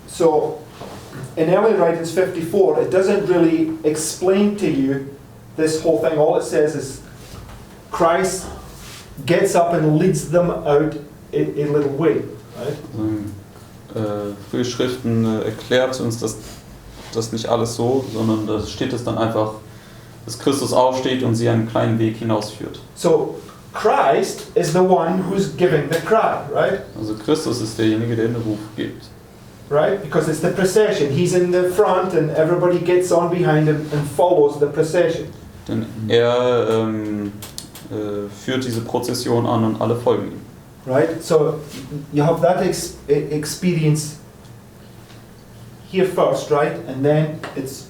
So, in early writings 54, it doesn't really explain to you this whole thing. All it says is Christ gets up and leads them out a little way, right? Frühe Schriften erklärt uns das nicht alles so, sondern da steht es dann einfach, dass Christus aufsteht und sie einen kleinen Weg hinausführt. So, Christ is the one who's giving the cry, right? Also Christus ist derjenige, der den Ruf gibt. Right? Because it's the procession. He's in the front and everybody gets on behind him and follows the procession. Denn er führt diese Prozession an und alle folgen ihm. Right? So you have that experience here first, right? And then it's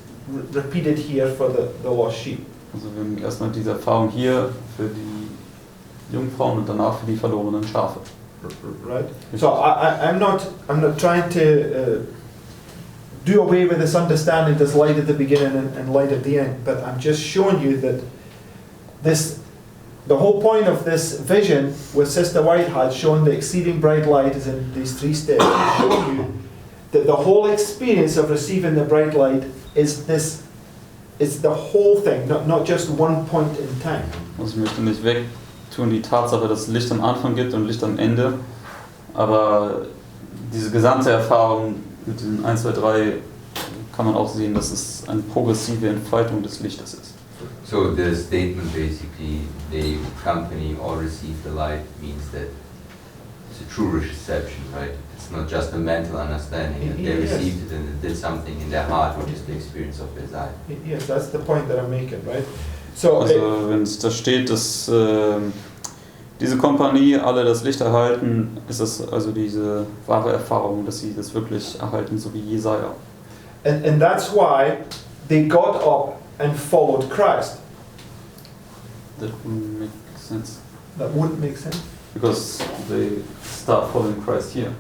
repeated here for the lost sheep. Also wir haben erstmal diese Erfahrung hier für die Jungfrauen und danach für die verlorenen Schafe. Right? So I'm not trying to do away with this understanding, this light at the beginning and light at the end, but I'm just showing you that the whole point of this vision with Sister White had, showing the exceeding bright light, is in these 3 steps, showing you that the whole experience of receiving the bright light is the whole thing, not just one point in time. Also ich möchte nicht wegtun die Tatsache, dass es Licht am Anfang gibt und Licht am Ende, aber diese gesamte Erfahrung mit den 1, 2, 3 kann man auch sehen, dass es eine progressive Entfaltung des Lichtes ist. So the statement basically, they accompany or receive the light, means that it's a true reception, right? It's not just a mental understanding, that they received it and it did something in their heart, which is the experience of their sight. Yes, that's the point that I'm making, right? So also wenn es da steht, dass diese Kompanie alle das Licht erhalten, ist es also diese wahre Erfahrung, dass sie das wirklich erhalten, so wie Jesaja. And that's why they got up and followed Christ. That wouldn't make sense. That wouldn't make sense. Because they start following Christ here.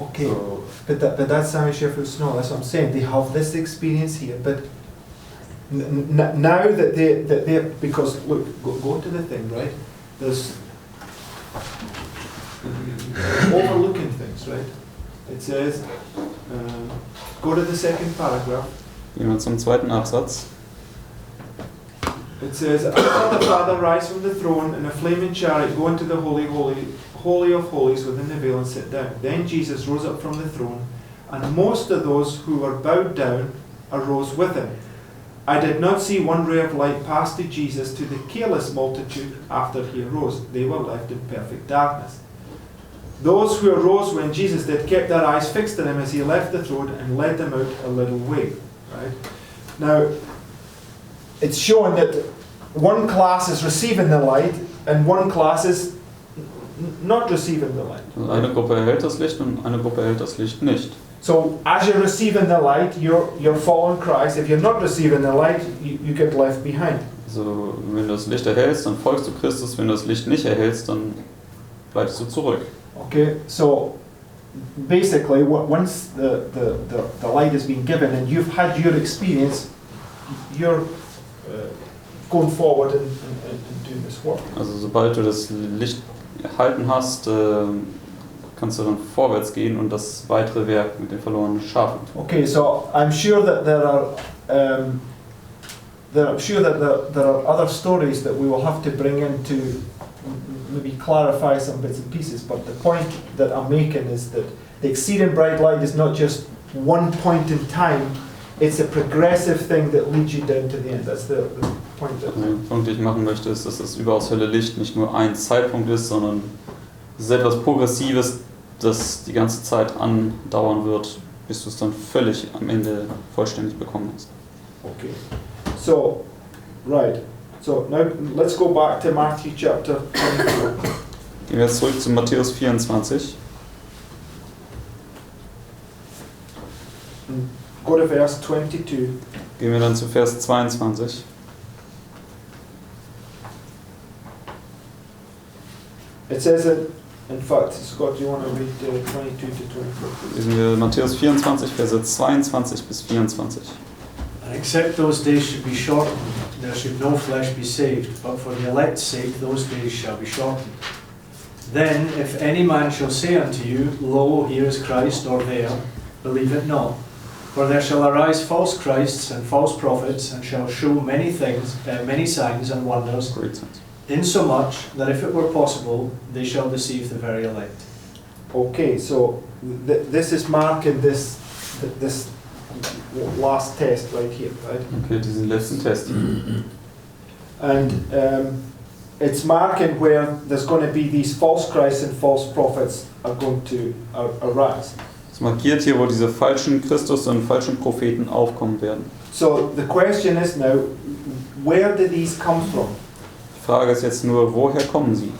Okay, So, but that's Sammy Sheffield Snow. That's what I'm saying. They have this experience here, but now that they because look, go to the thing, right? There's overlooking things, right? It says, go to the second paragraph. gehen wir zum zweiten Absatz. It says, I saw the Father rise from the throne and a flaming chariot go into the holy of holies within the veil and sit down. Then Jesus rose up from the throne, and most of those who were bowed down arose with him. I did not see one ray of light pass to Jesus to the careless multitude after he arose. They were left in perfect darkness. Those who arose when Jesus did kept their eyes fixed on him as he left the throne and led them out a little way. Right? Now, it's showing that one class is receiving the light and one class is not receiving the light. Also eine Gruppe erhält das Licht und eine Gruppe erhält das Licht nicht. So as you're receiving the light, you're following Christ. If you're not receiving the light, you get left behind. Also wenn du das Licht erhältst, dann folgst du Christus. Wenn du das Licht nicht erhältst, dann bleibst du zurück. Okay, so basically, once the light has been given and you've had your experience, you're going forward and doing this work. Also sobald du das Licht erhalten hast, kannst du dann vorwärts gehen und das weitere Werk mit den verlorenen Schafen tun. Okay, so I'm sure that there are other stories that we will have to bring in to maybe clarify some bits and pieces, but the point that I'm making is that the exceeding bright light is not just one point in time, it's a progressive thing that leads you down to the end. That's the point. Also der Punkt, den ich machen möchte, ist, dass das überaus helle Licht nicht nur ein Zeitpunkt ist, sondern es ist etwas Progressives, das die ganze Zeit andauern wird, bis du es dann völlig am Ende vollständig bekommen hast. Okay. So, right. So now let's go back to Matthew chapter 24. Gehen wir jetzt zurück zu Matthäus 24. Go to verse 22. Gehen wir dann zu Vers 22. It says that, in fact, Scott, do you want to read 22 to 24? Lesen wir Matthäus 24, Verse 22 bis 24. And except those days should be shortened, there should no flesh be saved, but for the elect's sake those days shall be shortened. Then, if any man shall say unto you, Lo, here is Christ, or there, believe it not. For there shall arise false Christs and false prophets, and shall show many things, many signs and wonders, Great sense. insomuch that if it were possible, they shall deceive the very elect. Okay, so this is marking this last test right here, right? Okay, diesen letzten Test. And it's marking where there's going to be these false Christs and false prophets are going to arise. Es markiert hier, wo diese falschen Christus und falschen Propheten aufkommen werden. So the question is now, where do these come from? Die Frage ist jetzt nur, woher kommen sie?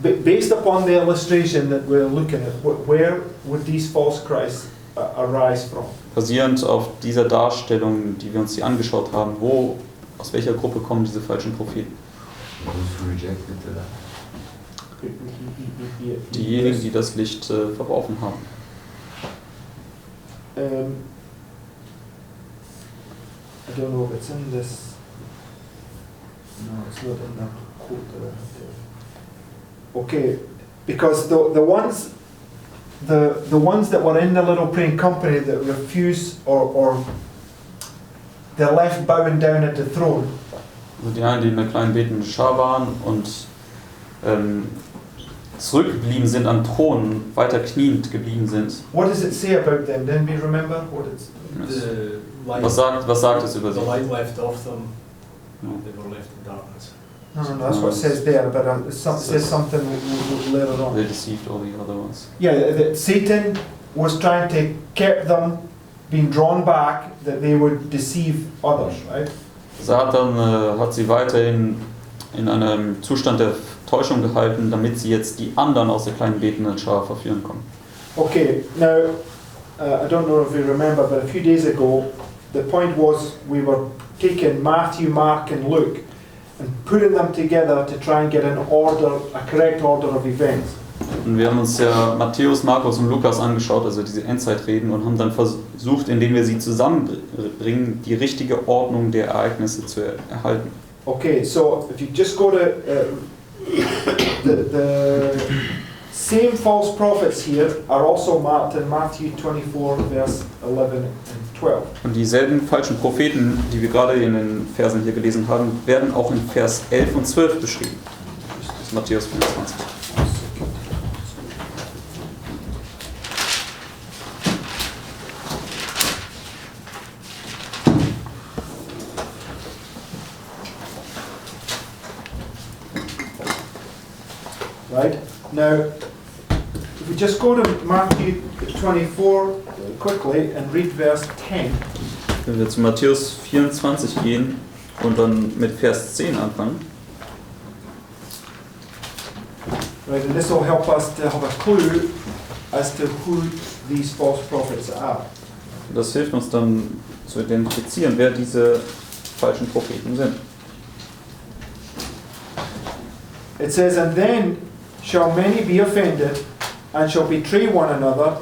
Based upon the illustration that we're looking at, where would these false Christs arise from? Basierend auf dieser Darstellung, die wir uns hier angeschaut haben, aus welcher Gruppe kommen diese falschen Propheten? Those who rejected the light. Diejenigen, die das Licht verworfen haben. I don't know if it's in this. No, it's not in that quote that I have there. Okay, because the ones that were in the little praying company that refuse or they're left bowing down at the throne. Also die einen, die in der kleinen betenden Schar waren und zurückgeblieben sind am Thron, weiter kniend geblieben sind. What does it say about them? Then we remember what it's. The light, Was sagt es über the sie? light left off them, No. they were left in darkness. No, that's what it says there, but it says something later on. They deceived all the other ones. Yeah, that Satan was trying to keep them being drawn back, that they would deceive others, right? Satan hat sie weiterhin in einem Zustand der Täuschung gehalten, damit sie jetzt die anderen aus der kleinen betenden Schar verführen können. Okay, now, I don't know if you remember, but a few days ago, the point was we were taking Matthew, Mark and Luke and putting them together to try and get a correct order of events. Und wir haben uns ja Matthäus, Markus und Lukas angeschaut, also diese Endzeitreden, und haben dann versucht, indem wir sie zusammenbringen, die richtige Ordnung der Ereignisse zu erhalten. Okay, so if you just go to the same false prophets here are also marked in Matthew 24, verse 11 and 12. Und dieselben falschen Propheten, die wir gerade in den Versen hier gelesen haben, werden auch in Vers 11 und 12 beschrieben. Das ist Matthäus 24. Right? Now, if we just go to Matthew 24 quickly and read verse 10. Wenn wir zu Matthäus 24 gehen und dann mit Vers 10 anfangen. Right, and this will help us to have a clue as to who these false prophets are. Das hilft uns dann zu identifizieren, wer diese falschen Propheten sind. It says, and then shall many be offended, and shall betray one another,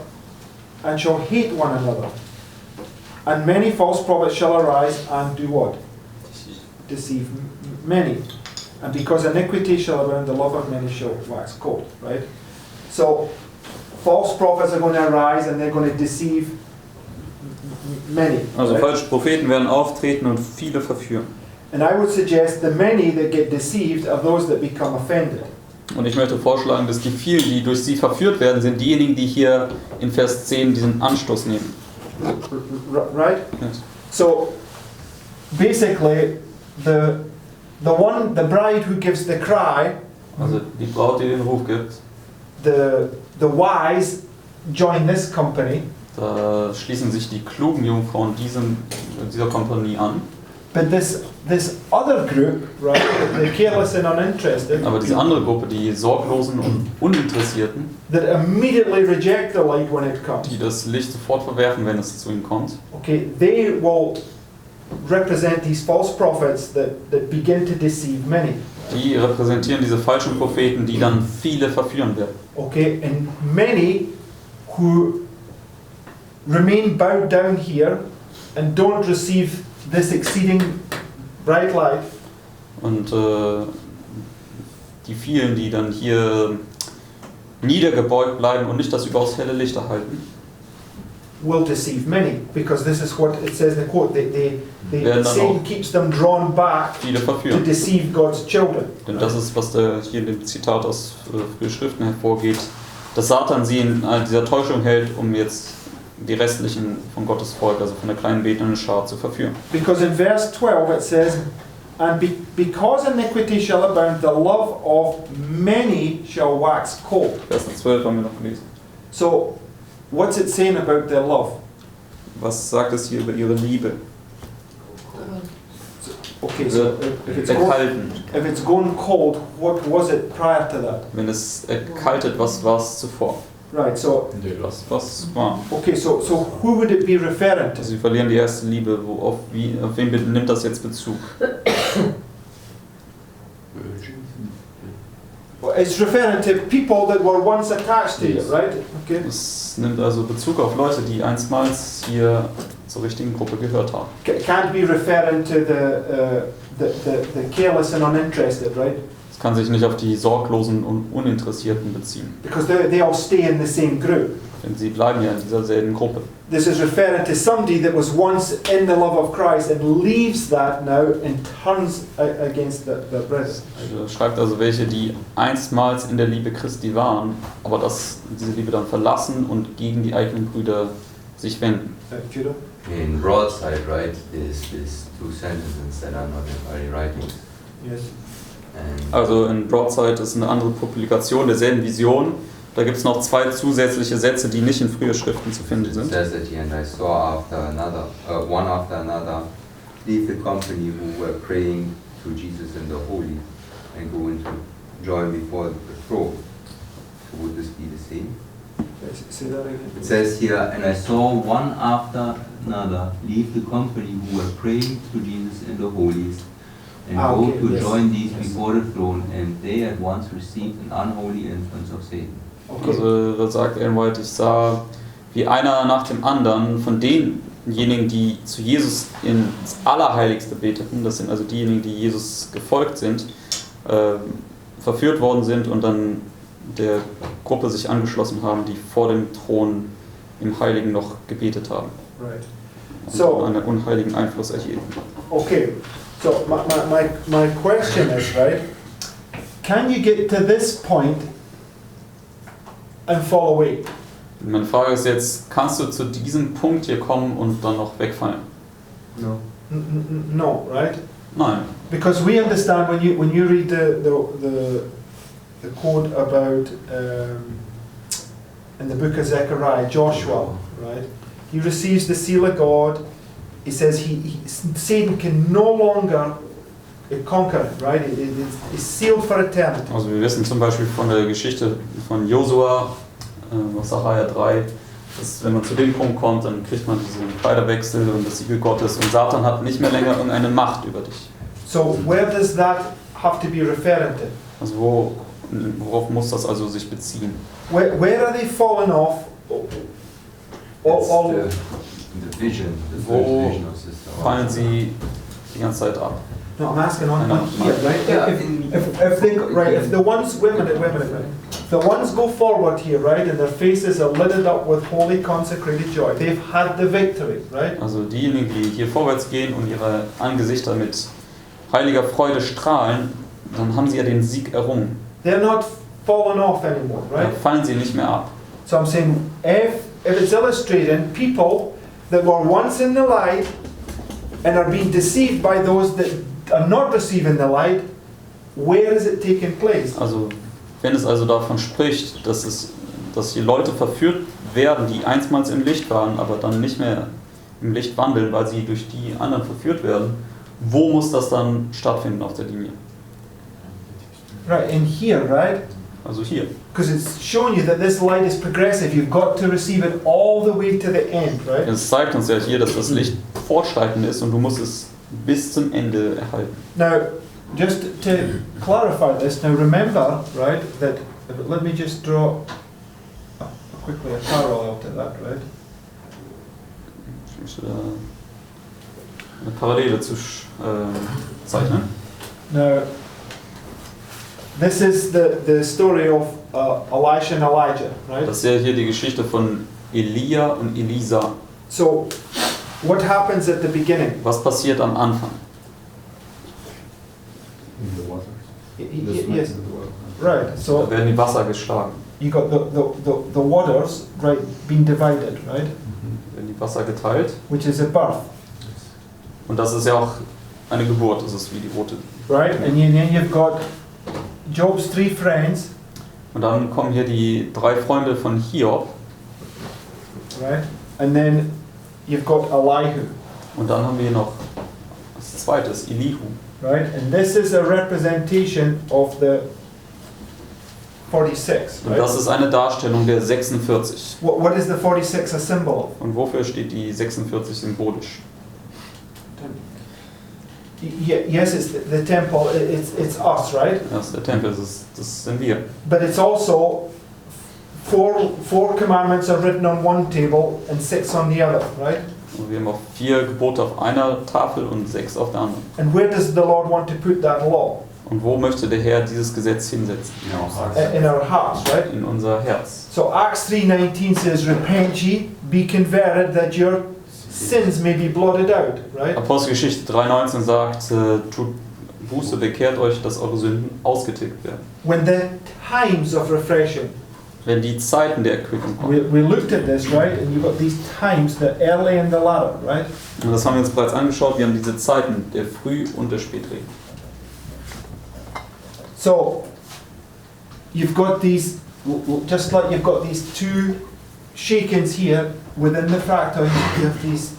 and shall hate one another. And many false prophets shall arise and do what? Deceive many. And because iniquity shall abound, the love of many shall wax cold. Right? So, false prophets are going to arise and they're going to deceive many. Also right? falsche Propheten werden auftreten und viele verführen. And I would suggest the many that get deceived are those that become offended. Und ich möchte vorschlagen, dass die vielen, die durch sie verführt werden, sind diejenigen, die hier in Vers 10 diesen Anstoß nehmen. Right? Yes. So, basically, the bride who gives the cry, Also die Braut, die den Ruf gibt, the wise join this company, da schließen sich die klugen Jungfrauen dieser Kompanie an. but this other group, right, the careless and uninterested, Aber diese andere Gruppe, die Sorglosen und Uninteressierten, that immediately reject the light when it comes, die das Licht sofort verwerfen, wenn es zu ihnen kommt, okay, they will represent these false prophets that begin to deceive many. die repräsentieren diese falschen Propheten, die dann viele verführen werden. Okay, and many who remain bowed down here and don't receive this exceeding bright light Und die vielen, die dann hier niedergebeugt bleiben und nicht das überaus helle Licht erhalten, will deceive many, because this is what it says in the quote. Werden dann Satan auch keeps them drawn back viele to verführen. deceive God's children. Denn das ist, was hier in dem Zitat aus frühen Schriften hervorgeht, dass Satan sie in dieser Täuschung hält, um jetzt die restlichen von Gottes Volk, also von der kleinen betenden Schar, zu verführen. Because in verse 12 it says, and because iniquity shall abound, the love of many shall wax cold. Vers 12 haben wir noch gelesen. So, what's it saying about their love? Was sagt es hier über ihre Liebe? Okay, so Erkalten. if it's going cold, what was it prior to that? Wenn es erkaltet, was war es zuvor? Right, so, Was war? okay, so who would it be referring to? Also sie verlieren die erste Liebe. Auf wen nimmt das jetzt Bezug? Well, it's referring to people that were once attached to you, right? Okay. Es nimmt also Bezug auf Leute, die einstmals hier zur richtigen Gruppe gehört haben. Can't be referring to the careless and uninterested, right? Es kann sich nicht auf die Sorglosen und Uninteressierten beziehen. Because they all stay in the same group. Denn sie bleiben ja in dieser selben Gruppe. This is referring to somebody that was once in the love of Christ and leaves that now and turns against the brethren. Schreibt also welche, die einstmals in der Liebe Christi waren, aber diese Liebe dann verlassen und gegen die eigenen Brüder sich wenden. Judah? In broadside, right, there's two sentences that are not in early writings. Yes. And Also in Broadside ist eine andere Publikation derselben Vision. Da gibt es noch zwei zusätzliche Sätze, die nicht in frühen Schriften zu finden it sind. says that here, and I saw one after another, leave the company who were praying to Jesus in the holy and go into join before the throne. So would this be the same? Say that again. It says here, and I saw one after another leave the company who were praying to Jesus in the holies and go Okay, to yes, join these yes. before the throne, and they at once received an unholy influence of Satan. Okay. Also da sagt Ellen White, ich sah wie einer nach dem anderen von denjenigen, die zu Jesus ins Allerheiligste beteten, das sind also diejenigen, die Jesus gefolgt sind, verführt worden sind und dann der Gruppe sich angeschlossen haben, die vor dem Thron im Heiligen noch gebetet haben. Right. Und So- einen unheiligen Einfluss erhielten. Okay. So my question is, right, can you get to this point and fall away? Meine Frage ist jetzt, kannst du zu diesem Punkt hier kommen und dann noch wegfallen? No. No, right? Nein. Because we understand when you read the quote about in the book of Zechariah, Joshua, right? He receives the seal of God. He says Satan can no longer conquer it, right? It's sealed for eternity. Also wir wissen zum Beispiel von der Geschichte von Josua, aus Sacharja 3, dass wenn man zu dem Punkt kommt, dann kriegt man diesen Kleiderwechsel und das Siegel Gottes und Satan hat nicht mehr länger irgendeine Macht über dich. So where does that have to be referring to? Also worauf muss das also sich beziehen? Where are they falling off? It's The vision, the first Wo vision of Sister fallen Audrey. sie die ganze Zeit ab? No, I'm asking on here, right? Yeah, If the ones, wait a minute. If the ones go forward here, right, and their faces are lidded up with holy consecrated joy, they've had the victory, right? Also diejenigen, die hier vorwärts gehen und ihre Angesichter mit heiliger Freude strahlen, dann haben sie ja den Sieg errungen. They're not falling off anymore, Da right? fallen sie nicht mehr ab. So I'm saying, if it's illustrating people that were once in the light and are being deceived by those that are not receiving the light, where is it taking place? Also wenn es also davon spricht, dass die Leute verführt werden, die einstmals im Licht waren, aber dann nicht mehr im Licht wandeln, weil sie durch die anderen verführt werden, wo muss das dann stattfinden auf der Linie? Right, in here, right? Also hier. Because it's showing you that this light is progressive. You've got to receive it all the way to the end, right? Es zeigt uns ja hier, dass das Licht fortschreitend ist und du musst es bis zum Ende erhalten. Now, just to clarify this, now remember, right, that, let me just draw quickly a parallel to that, right? Ich möchte da eine Parallele zu zeichnen. Now, this is the story of Elisha and Elijah, right? Das ist ja hier die Geschichte von Elia und Elisa. So, what happens at the beginning? Was passiert am Anfang? In the waters. Yes, right. Da So werden die Wasser geschlagen. you got the waters, right, being divided, right? Werden die Wasser geteilt. Which is a birth, Und das ist ja auch eine Geburt. Das ist wie die rote. right? And then you've got Job's 3 friends, Und dann kommen hier die 3 Freunde von Hiob. right? And then you've got Elihu, Und dann haben wir noch als zweites Elihu. right? And this is a representation of the 46, Und right? das ist eine Darstellung der 46. What is the 46 a symbol of? Und wofür steht die 46 symbolisch? Yes, it's the temple, it's us, right? Das ist der Tempel, das sind wir. But it's also four commandments are written on one table and 6 on the other, right? Und wir haben auch 4 Gebote auf einer Tafel und 6 auf der anderen. And where does the Lord want to put that law? Und wo möchte der Herr dieses Gesetz hinsetzen? In our hearts, right? In unser Herz. So Acts 3:19 says, "Repent ye, be converted, that your sins may be blotted out," right? Apostelgeschichte 3,19 sagt, tut Buße, bekehrt euch, dass eure Sünden ausgetilgt werden. When the times of refreshing, Wenn die Zeiten der Erquickung kommen. we looked at this, right? And you've got these times, the early and the latter, right? Und das haben wir uns bereits angeschaut. Wir haben diese Zeiten, der Früh- und der Spätregen. So you've got these, just like you've got these 2 shakings here within the fractal, you have these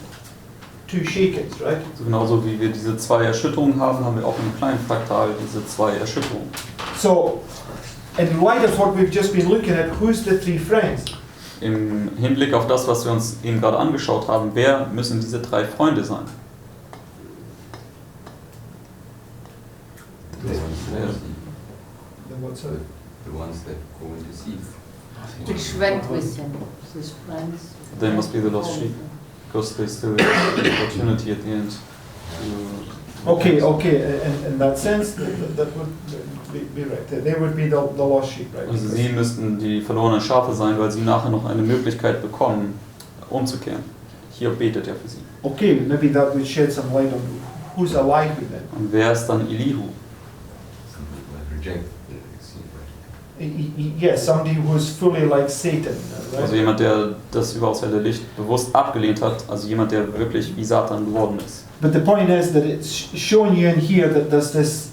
2 shakings, right? So genauso wie wir diese 2 Erschütterungen haben, haben wir auch im kleinen Fraktal diese 2 Erschütterungen. So, in light of what we've just been looking at, who's the 3 friends? Im Hinblick auf das, was wir uns eben gerade angeschaut haben, wer müssen diese 3 Freunde sein? The ones that go and deceive. Which went with him, his friends. They must be the lost sheep, because they still have the opportunity at the end to... Okay, in that sense, that would be right. They would be the lost sheep, right? Also sie müssten die verlorenen Schafe sein, weil sie nachher noch eine Möglichkeit bekommen, umzukehren. Hier betet er für sie. Okay, maybe that would shed some light on who's Elihu then. Und wer ist dann Elihu? Some people have rejected the deceit, right? Yes, somebody who's fully like Satan, right? Also jemand, der das überaus helle Licht bewusst abgelehnt hat, also jemand, der wirklich wie Satan geworden ist. But the point is that it's showing you in here that there's this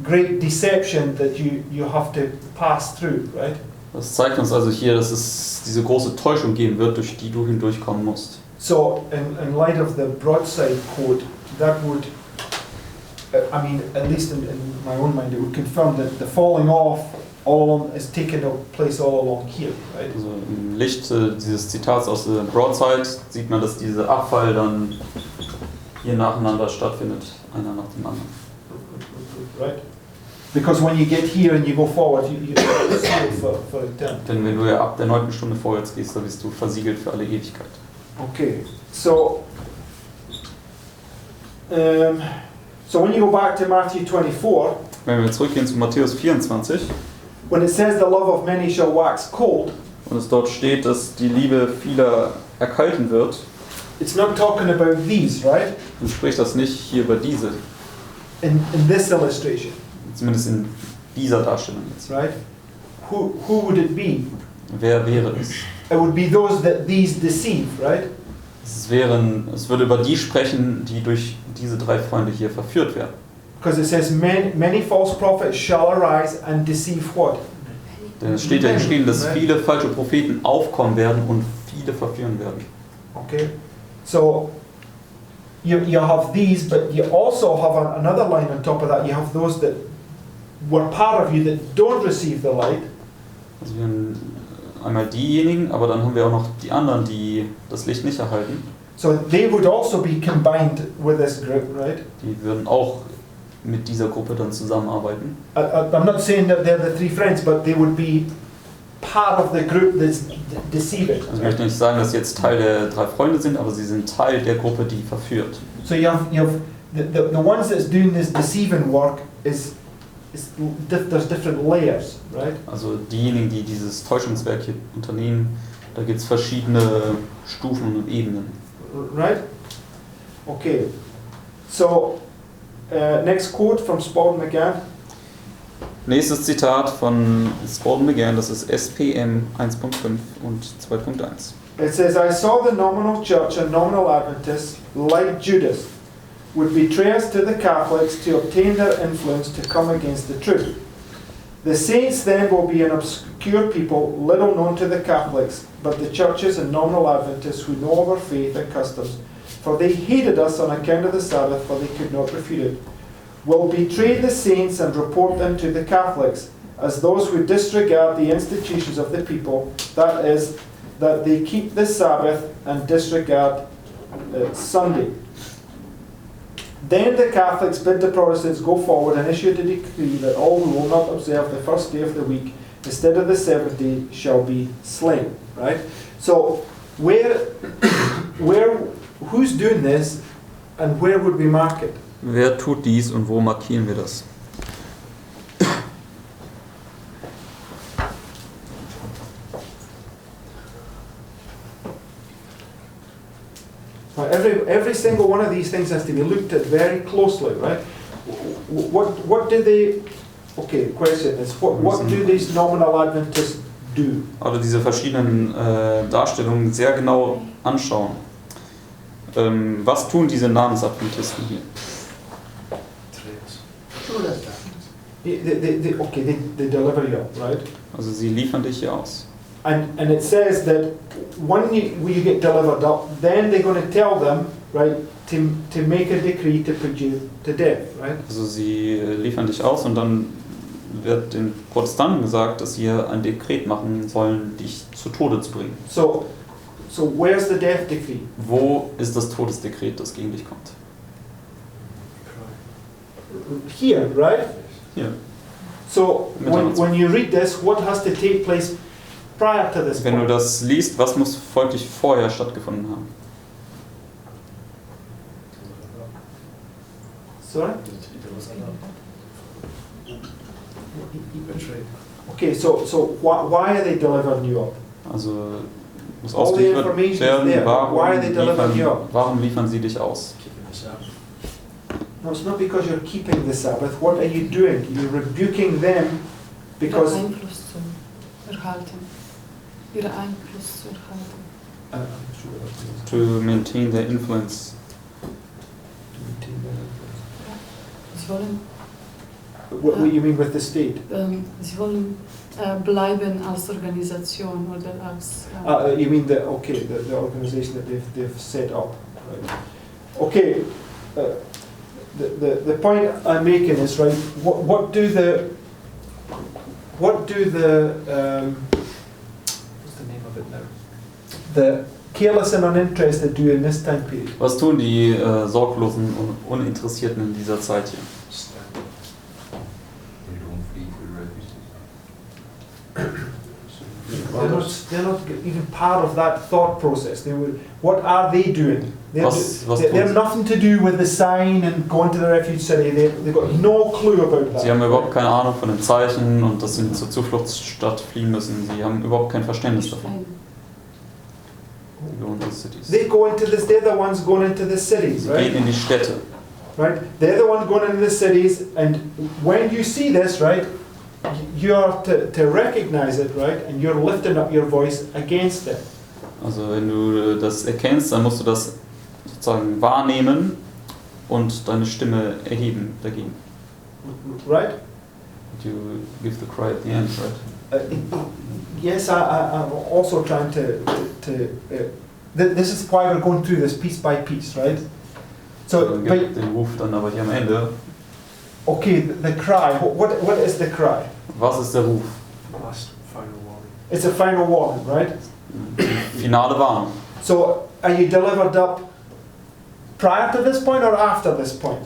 great deception that you have to pass through, right? Das zeigt uns also hier, dass es diese große Täuschung geben wird, durch die du hindurchkommen musst. So, in light of the broadside quote, that would, I mean, at least in my own mind, it would confirm that the falling off all along is taking place all along here, right? Also im Licht dieses Zitats aus der Broadside sieht man, dass dieser Abfall dann hier nacheinander stattfindet, einer nach dem anderen. Right? Because when you get here and you go forward, you're sealed for eternity. Denn wenn du ja ab der 9. Stunde vorwärts gehst, dann bist du versiegelt für alle Ewigkeit. Okay, so when you go back to Matthew 24, Wenn wir zurückgehen zu Matthäus 24, when it says the love of many shall wax cold, und es dort steht, dass die Liebe vieler erkalten wird, it's not talking about these, right? dann spricht das nicht hier über diese, In this illustration, zumindest in dieser Darstellung jetzt. right? Who would it be? Wer wäre es? It would be those that these deceive, right? Es würde über die sprechen, die durch diese drei Freunde hier verführt werden. Because it says many false prophets shall arise and deceive what? Denn es steht ja geschrieben, dass viele falsche Propheten aufkommen werden und viele verführen werden. Okay, so you have these, but you also have another line on top of that. You have those that were part of you that don't receive the light. Also wir haben einmal diejenigen, aber dann haben wir auch noch die anderen, die das Licht nicht erhalten. So they would also be combined with this group, right? Die würden auch mit dieser Gruppe dann zusammenarbeiten. I'm not saying that they're the three friends, but they would be part of the group that's deceiving. Also ich möchte nicht sagen, dass sie jetzt Teil der drei Freunde sind, aber sie sind Teil der Gruppe, die verführt. So you have the ones that's doing this deceiving work there's different layers, right? Also diejenigen, die dieses Täuschungswerk hier unternehmen, da gibt es verschiedene Stufen und Ebenen. Right? Okay. So next quote from Spalding McGann. Nächstes Zitat von Spalding McGann, das ist SPM 1.5 und 2.1. It says, I saw the nominal church and nominal Adventists, like Judas, would betray us to the Catholics to obtain their influence to come against the truth. The saints then will be an obscure people, little known to the Catholics, but the churches and nominal Adventists who know of our faith and customs, for they hated us on account of the Sabbath, for they could not refute it, will betray the saints and report them to the Catholics, as those who disregard the institutions of the people, that is, that they keep the Sabbath and disregard Sunday. Then the Catholics bid the Protestants go forward and issue a decree that all who will not observe the first day of the week instead of the seventh day shall be slain. Right? So who's doing this and where would we mark it? Wer tut dies und wo markieren wir das? Now, every single one of these things has to be looked at very closely, right? What do they? Okay, question is what do these nominal Adventists do? Also diese verschiedenen Darstellungen sehr genau anschauen. Was tun diese Namensadventisten hier? They deliver you, right? Also sie liefern dich hier aus. And it says that when you get delivered up, then they're going to tell them, right, to make a decree to put you to death, right? Also sie liefern dich aus und dann wird den Protestanten gesagt, dass sie ein Dekret machen sollen, dich zu Tode zu bringen. So where's the death decree? Wo ist das Todesdekret, das gegen dich kommt? Here, right? Hier. So when you read this, what has to take place prior to this Wenn du point? das liest, was muss folglich vorher stattgefunden haben? Sorry? Okay, so why are they delivering you up? Also muss All the ausgeliefert information werden, is there. Why are they delivering you up? warum liefern sie dich aus? No, it's not because you're keeping the Sabbath. What are you doing? You're rebuking them because... Einfluss zu erhalten. Ihre Einfluss zu erhalten. To maintain their influence. Sie wollen, What do you mean with the state? sie wollen bleiben als Organisation oder als... You mean the organization that they've set up. Right. Okay. The point I'm making is, right, what do the what's the name of it now? The careless and uninterested do in this time period? Was tun die sorglosen und Uninteressierten in dieser Zeit hier? They don't flee for refugees. They're not they're not even part of that thought process. What are they doing? Was They have nothing to do with the sign and going to the refuge city. They've got no clue about that. Sie haben überhaupt keine Ahnung von den Zeichen und dass sie zur Zufluchtsstadt fliehen müssen. Sie haben überhaupt kein Verständnis davon. They go into this. They're the ones going into the cities, Sie right? gehen in die Städte. Right? They're the ones going into the cities, and when you see this, right, you are to recognize it, right, and you're lifting up your voice against it. Also wenn du das erkennst, dann musst du das sozusagen wahrnehmen und deine Stimme erheben dagegen. Right? You give the cry at the end, right? Yes, I'm also trying to this is why we're going through this piece by piece, right? So, gibt den Ruf dann aber hier am Ende. Okay, the cry. What is the cry? Was ist der Ruf? Last final warning. It's a final warning, right? Finale Warnung. So, are you delivered up prior to this point or after this point?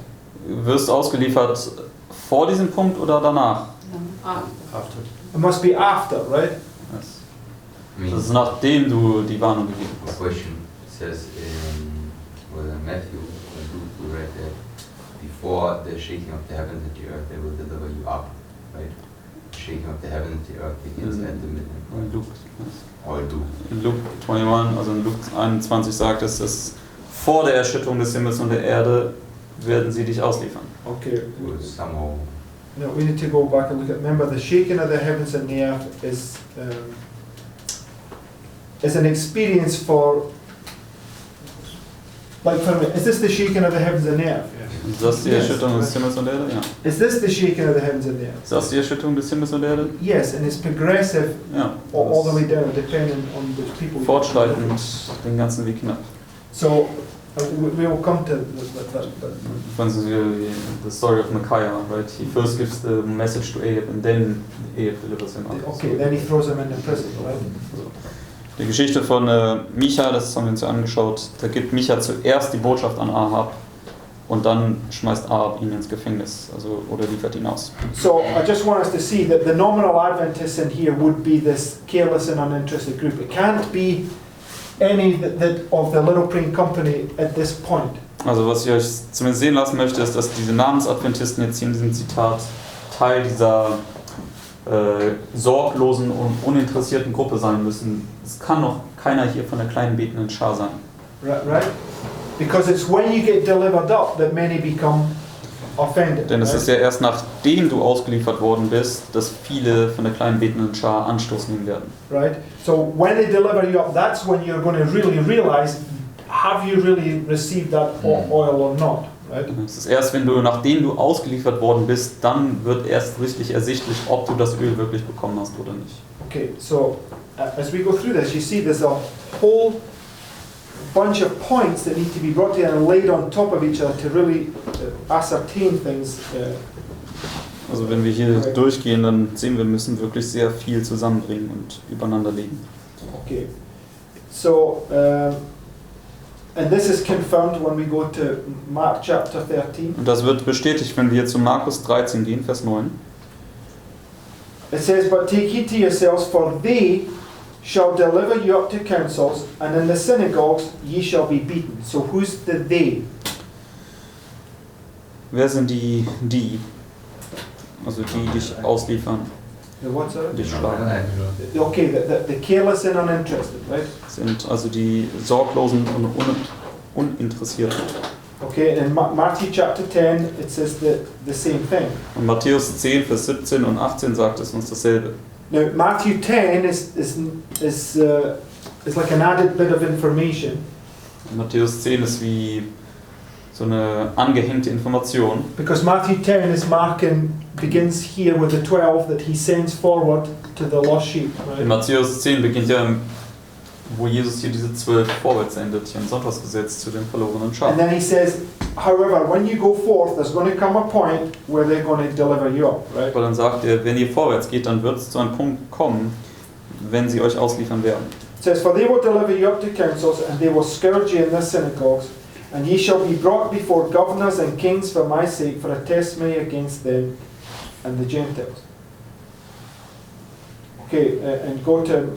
Wirst du ausgeliefert vor diesem Punkt oder danach? After. It must be after, right? Yes. I mean, Das ist nachdem du die Warnung gegeben the hast. question says in Matthew, when we read that before the shaking of the heavens and the earth, they will deliver you up, right? The shaking of the heavens and the earth begins at the midnight. In Luke, All do. in Luke 21, also in Luke 21 sagt es, dass vor der Erschütterung des Himmels und der Erde werden sie dich ausliefern. Okay. Will somehow. No, we need to go back and look at. Remember, the shaking of the heavens and the earth is an experience for. Like for me, is this the shaking of the heavens and the earth? Ist das die Yes. Erschütterung des Himmels und der Erde? Ja. Is this the shaking of the heavens and the earth? Ist das die Erschütterung des Himmels und der Erde? Yes, and it's progressive Ja. all the way down, depending on the people. Fortschreitend den ganzen Weg hinab. So we will come to that. For instance, the story of Micaiah, right? He first gives the message to Ahab and then Ahab delivers him up. Okay, then he throws him into prison, right? Die Geschichte von Micha, das haben wir uns ja angeschaut, da gibt Micha zuerst die Botschaft an Ahab und dann schmeißt Ahab ihn ins Gefängnis, also oder liefert ihn aus. So I just want us to see that the nominal Adventists in here would be this careless and uninterested group. It can't be any that of the Little Praying Company at this point. Also was ich euch zumindest sehen lassen möchte, ist, dass diese Namensadventisten jetzt hier in diesem Zitat Teil dieser sorglosen und uninteressierten Gruppe sein müssen. Es kann noch keiner hier von der kleinen betenden Schar sein. Right? Because it's when you get delivered up that many become offended. Denn es ist ja erst nachdem du ausgeliefert worden bist, dass viele von der kleinen betenden Schar Anstoß nehmen werden. Right? So when they deliver you up, that's when you're going to really realize, have you really received that oil or not? Right? Es ist erst, wenn du, nachdem du ausgeliefert worden bist, dann wird erst richtig ersichtlich, ob du das Öl wirklich bekommen hast oder nicht. Okay, so as we go through this, you see there's a whole bunch of points that need to be brought together and laid on top of each other to really ascertain things. Also wenn wir hier durchgehen, dann sehen wir, müssen wirklich sehr viel zusammenbringen und übereinander legen. Okay, so and this is confirmed when we go to Mark chapter 13. Und das wird bestätigt, wenn wir zu Markus 13 gehen, Vers 9. It says, "But take heed to yourselves, for they shall deliver you up to councils, and in the synagogues ye shall be beaten." So who's the they? Wer sind die? Also die dich ausliefern, The what's that? dich schlagen. Okay, the careless and uninterested, right? Sind also die sorglosen und uninteressierten. Okay, in Matthew chapter 10, it says the same thing. Und Matthäus 10, Vers 17 und 18 sagt es uns dasselbe. Now, Matthew 10 is like an added bit of information. Matthäus 10 ist wie so eine angehängte Information. Because Matthew 10 begins here with the 12 that he sends forward to the lost sheep. In Right? Matthäus 10 beginnt ja, wo Jesus hier diese 12 vorwärts sendet, hier im Sonntagsgesetz zu den verlorenen Schafen. And then he says, however, when you go forth, there's going to come a point where they're going to deliver you up. Right? Aber dann sagt er, wenn ihr vorwärts geht, dann wird es zu einem Punkt kommen, wenn sie euch ausliefern werden. It says, "For they will deliver you up to councils, and they will scourge you in their synagogues, and ye shall be brought before governors and kings for my sake, for a testimony against them and the Gentiles." Okay, and go to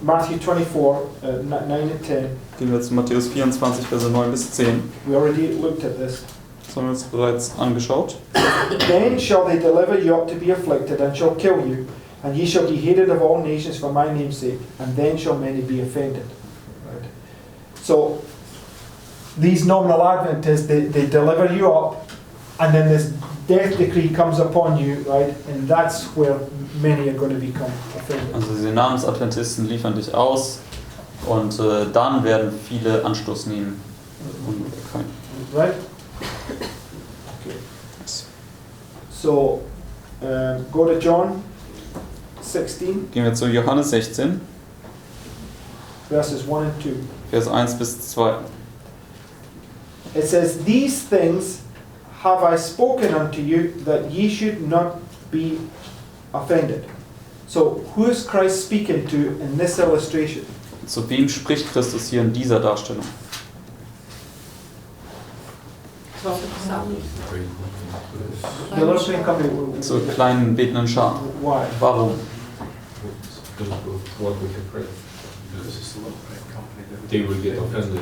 Matthew 24, 9 and 10. Gehen wir zu Matthäus 24, Verse 9 bis 10. We already looked at this. Das haben wir uns bereits angeschaut. Then shall they deliver you up to be afflicted, and shall kill you, and ye shall be hated of all nations for my name's sake, and then shall many be offended. Right? So, these nominal Adventists, they deliver you up, and then this death decree comes upon you, right? And that's where many are going to become offended. Also diese Namensadventisten liefern dich aus und dann werden viele Anstoß nehmen. Right? Okay. So, go to John 16, Gehen wir zu Johannes 16, verses 1 and 2. Vers 1 bis 2. It says, "These things have I spoken unto you, that ye should not be offended." So, who is Christ speaking to in this illustration? Zu wem spricht Christus hier in dieser Darstellung? The Lord's saying, "Come Zu kleinen betenden Scharen. Why? Warum? Because of what we have read. They will get offended.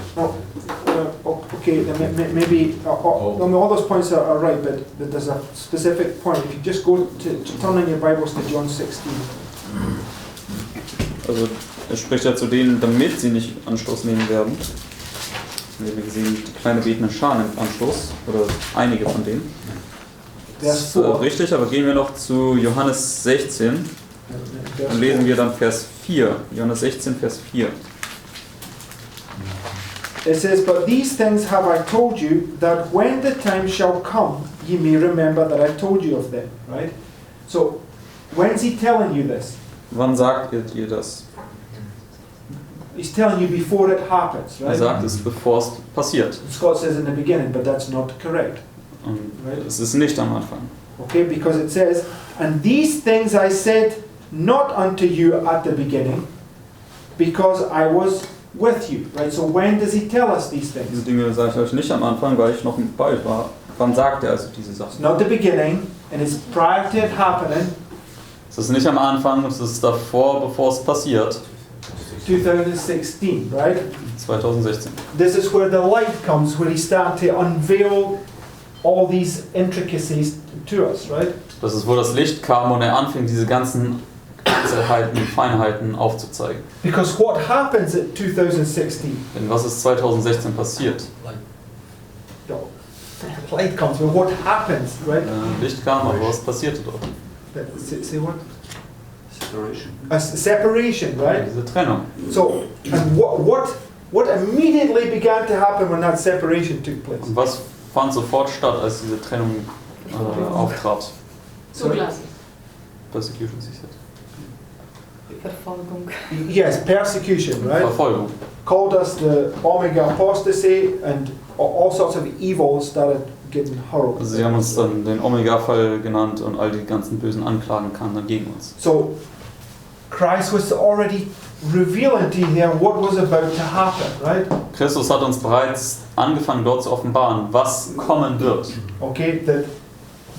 Okay, then maybe all those points are right, but there's a specific point. If you just go to turn in your Bibles to John 16. Also er spricht ja zu denen, damit sie nicht Anstoß nehmen werden. Wir haben gesehen, die kleine betende Schar nimmt Anstoß, oder einige von denen. Das ist richtig, aber gehen wir noch zu Johannes 16. Dann lesen wir dann Vers 4. Johannes 16, Vers 4. It says, "But these things have I told you, that when the time shall come, ye may remember that I told you of them." Right? So, when's he telling you this? Wann sagt ihr das? He's telling you before it happens, Er right? sagt es, bevor es passiert. Scott says in the beginning, but that's not correct. Und Right? es ist nicht am Anfang. Okay, because it says, "And these things I said not unto you at the beginning, because I was with you." Right? So when does he tell us these Diese things? Dinge sage ich euch nicht am Anfang, weil ich noch bei euch war. Wann sagt er also diese It's Sachen? not the beginning, and it's prior to it happening. Es ist nicht am Anfang, es ist davor, bevor es passiert. 2016, right? 2016. This is where the light comes, where he starts to unveil all these intricacies to us, right? Das ist, wo das Licht kam und er anfing, diese ganzen Einzelheiten, Feinheiten aufzuzeigen. Because what happens at 2016? Denn was ist 2016 passiert? Light comes, but what happens, right? Licht kam, aber was passierte dort? Say what? Separation. A separation, right? Diese Trennung. So, and what immediately began to happen when that separation took place? Und was fand sofort statt, als diese Trennung auftrat? Zugelassen. Persecution, sie sagt. Verfolgung. Yes, persecution, right? Verfolgung. Called us the Omega apostasy, and all sorts of evil started getting hurled. Also sie haben uns dann den Omega-Fall genannt und all die ganzen bösen Anklagen kamen dann gegen uns. So, Christ was already revealing to them what was about to happen, right? Christus hat uns bereits angefangen, dort zu offenbaren, was kommen wird. Okay, that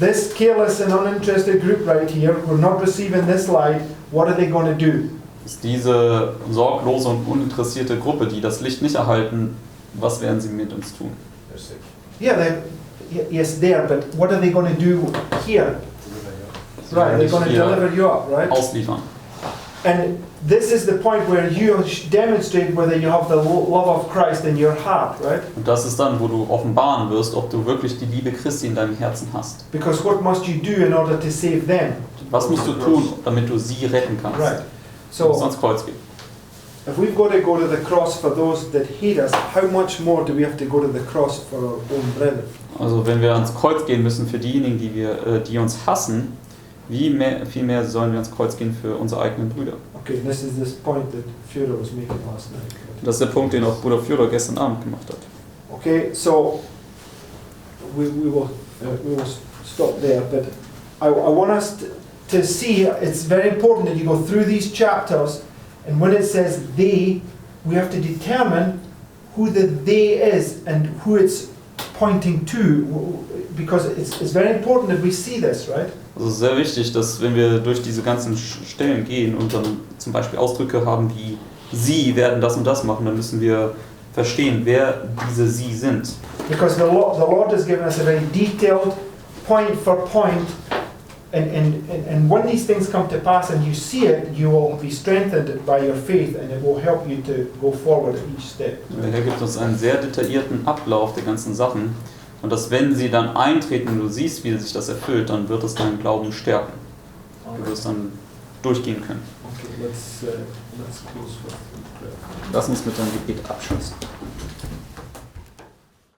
this careless and uninterested group right here, who are not receiving this light, what are they going to do? Ist diese sorglose und uninteressierte Gruppe, die das Licht nicht erhalten, was werden sie mit uns tun? Yeah, yes, there, but what are they going to do here? Right, they're going to deliver you up, right? Ausliefern. And this is the point where you demonstrate whether you have the love of Christ in your heart, right? Und das ist dann, wo du offenbaren wirst, ob du wirklich die Liebe Christi in deinem Herzen hast. Because what must you do in order to save them? Was musst du tun, damit du sie retten kannst? Right. Du musst So, ans Kreuz gehen. if we've got to go to the cross for those that hate us, how much more do we have to go to the cross for our own brethren? Also wenn wir ans Kreuz gehen müssen für diejenigen, die uns hassen, viel mehr sollen wir ans Kreuz gehen für unsere eigenen Brüder. Okay, this is this point that Führer was making last night. Das ist der Punkt, den auch Bruder Führer gestern Abend gemacht hat. Okay, so we will stop there, but I want us to see, it's very important that you go through these chapters, and when it says they, we have to determine who the they is and who it's pointing to, because it's very important that we see this, right? Also es ist sehr wichtig, dass wenn wir durch diese ganzen Stellen gehen und dann zum Beispiel Ausdrücke haben wie Sie werden das und das machen, dann müssen wir verstehen, wer diese Sie sind. Because the Lord has given us a very detailed, point for point, and when these things come to pass and you see it, you will be strengthened by your faith and it will help you to go forward at each step. Der Herr gibt uns einen sehr detaillierten Ablauf der ganzen Sachen und dass wenn sie dann eintreten und du siehst, wie sich das erfüllt, dann wird es deinen Glauben stärken. Du wirst dann durchgehen können. Okay, let's close with prayer. Lass uns mit einem Gebet abschließen.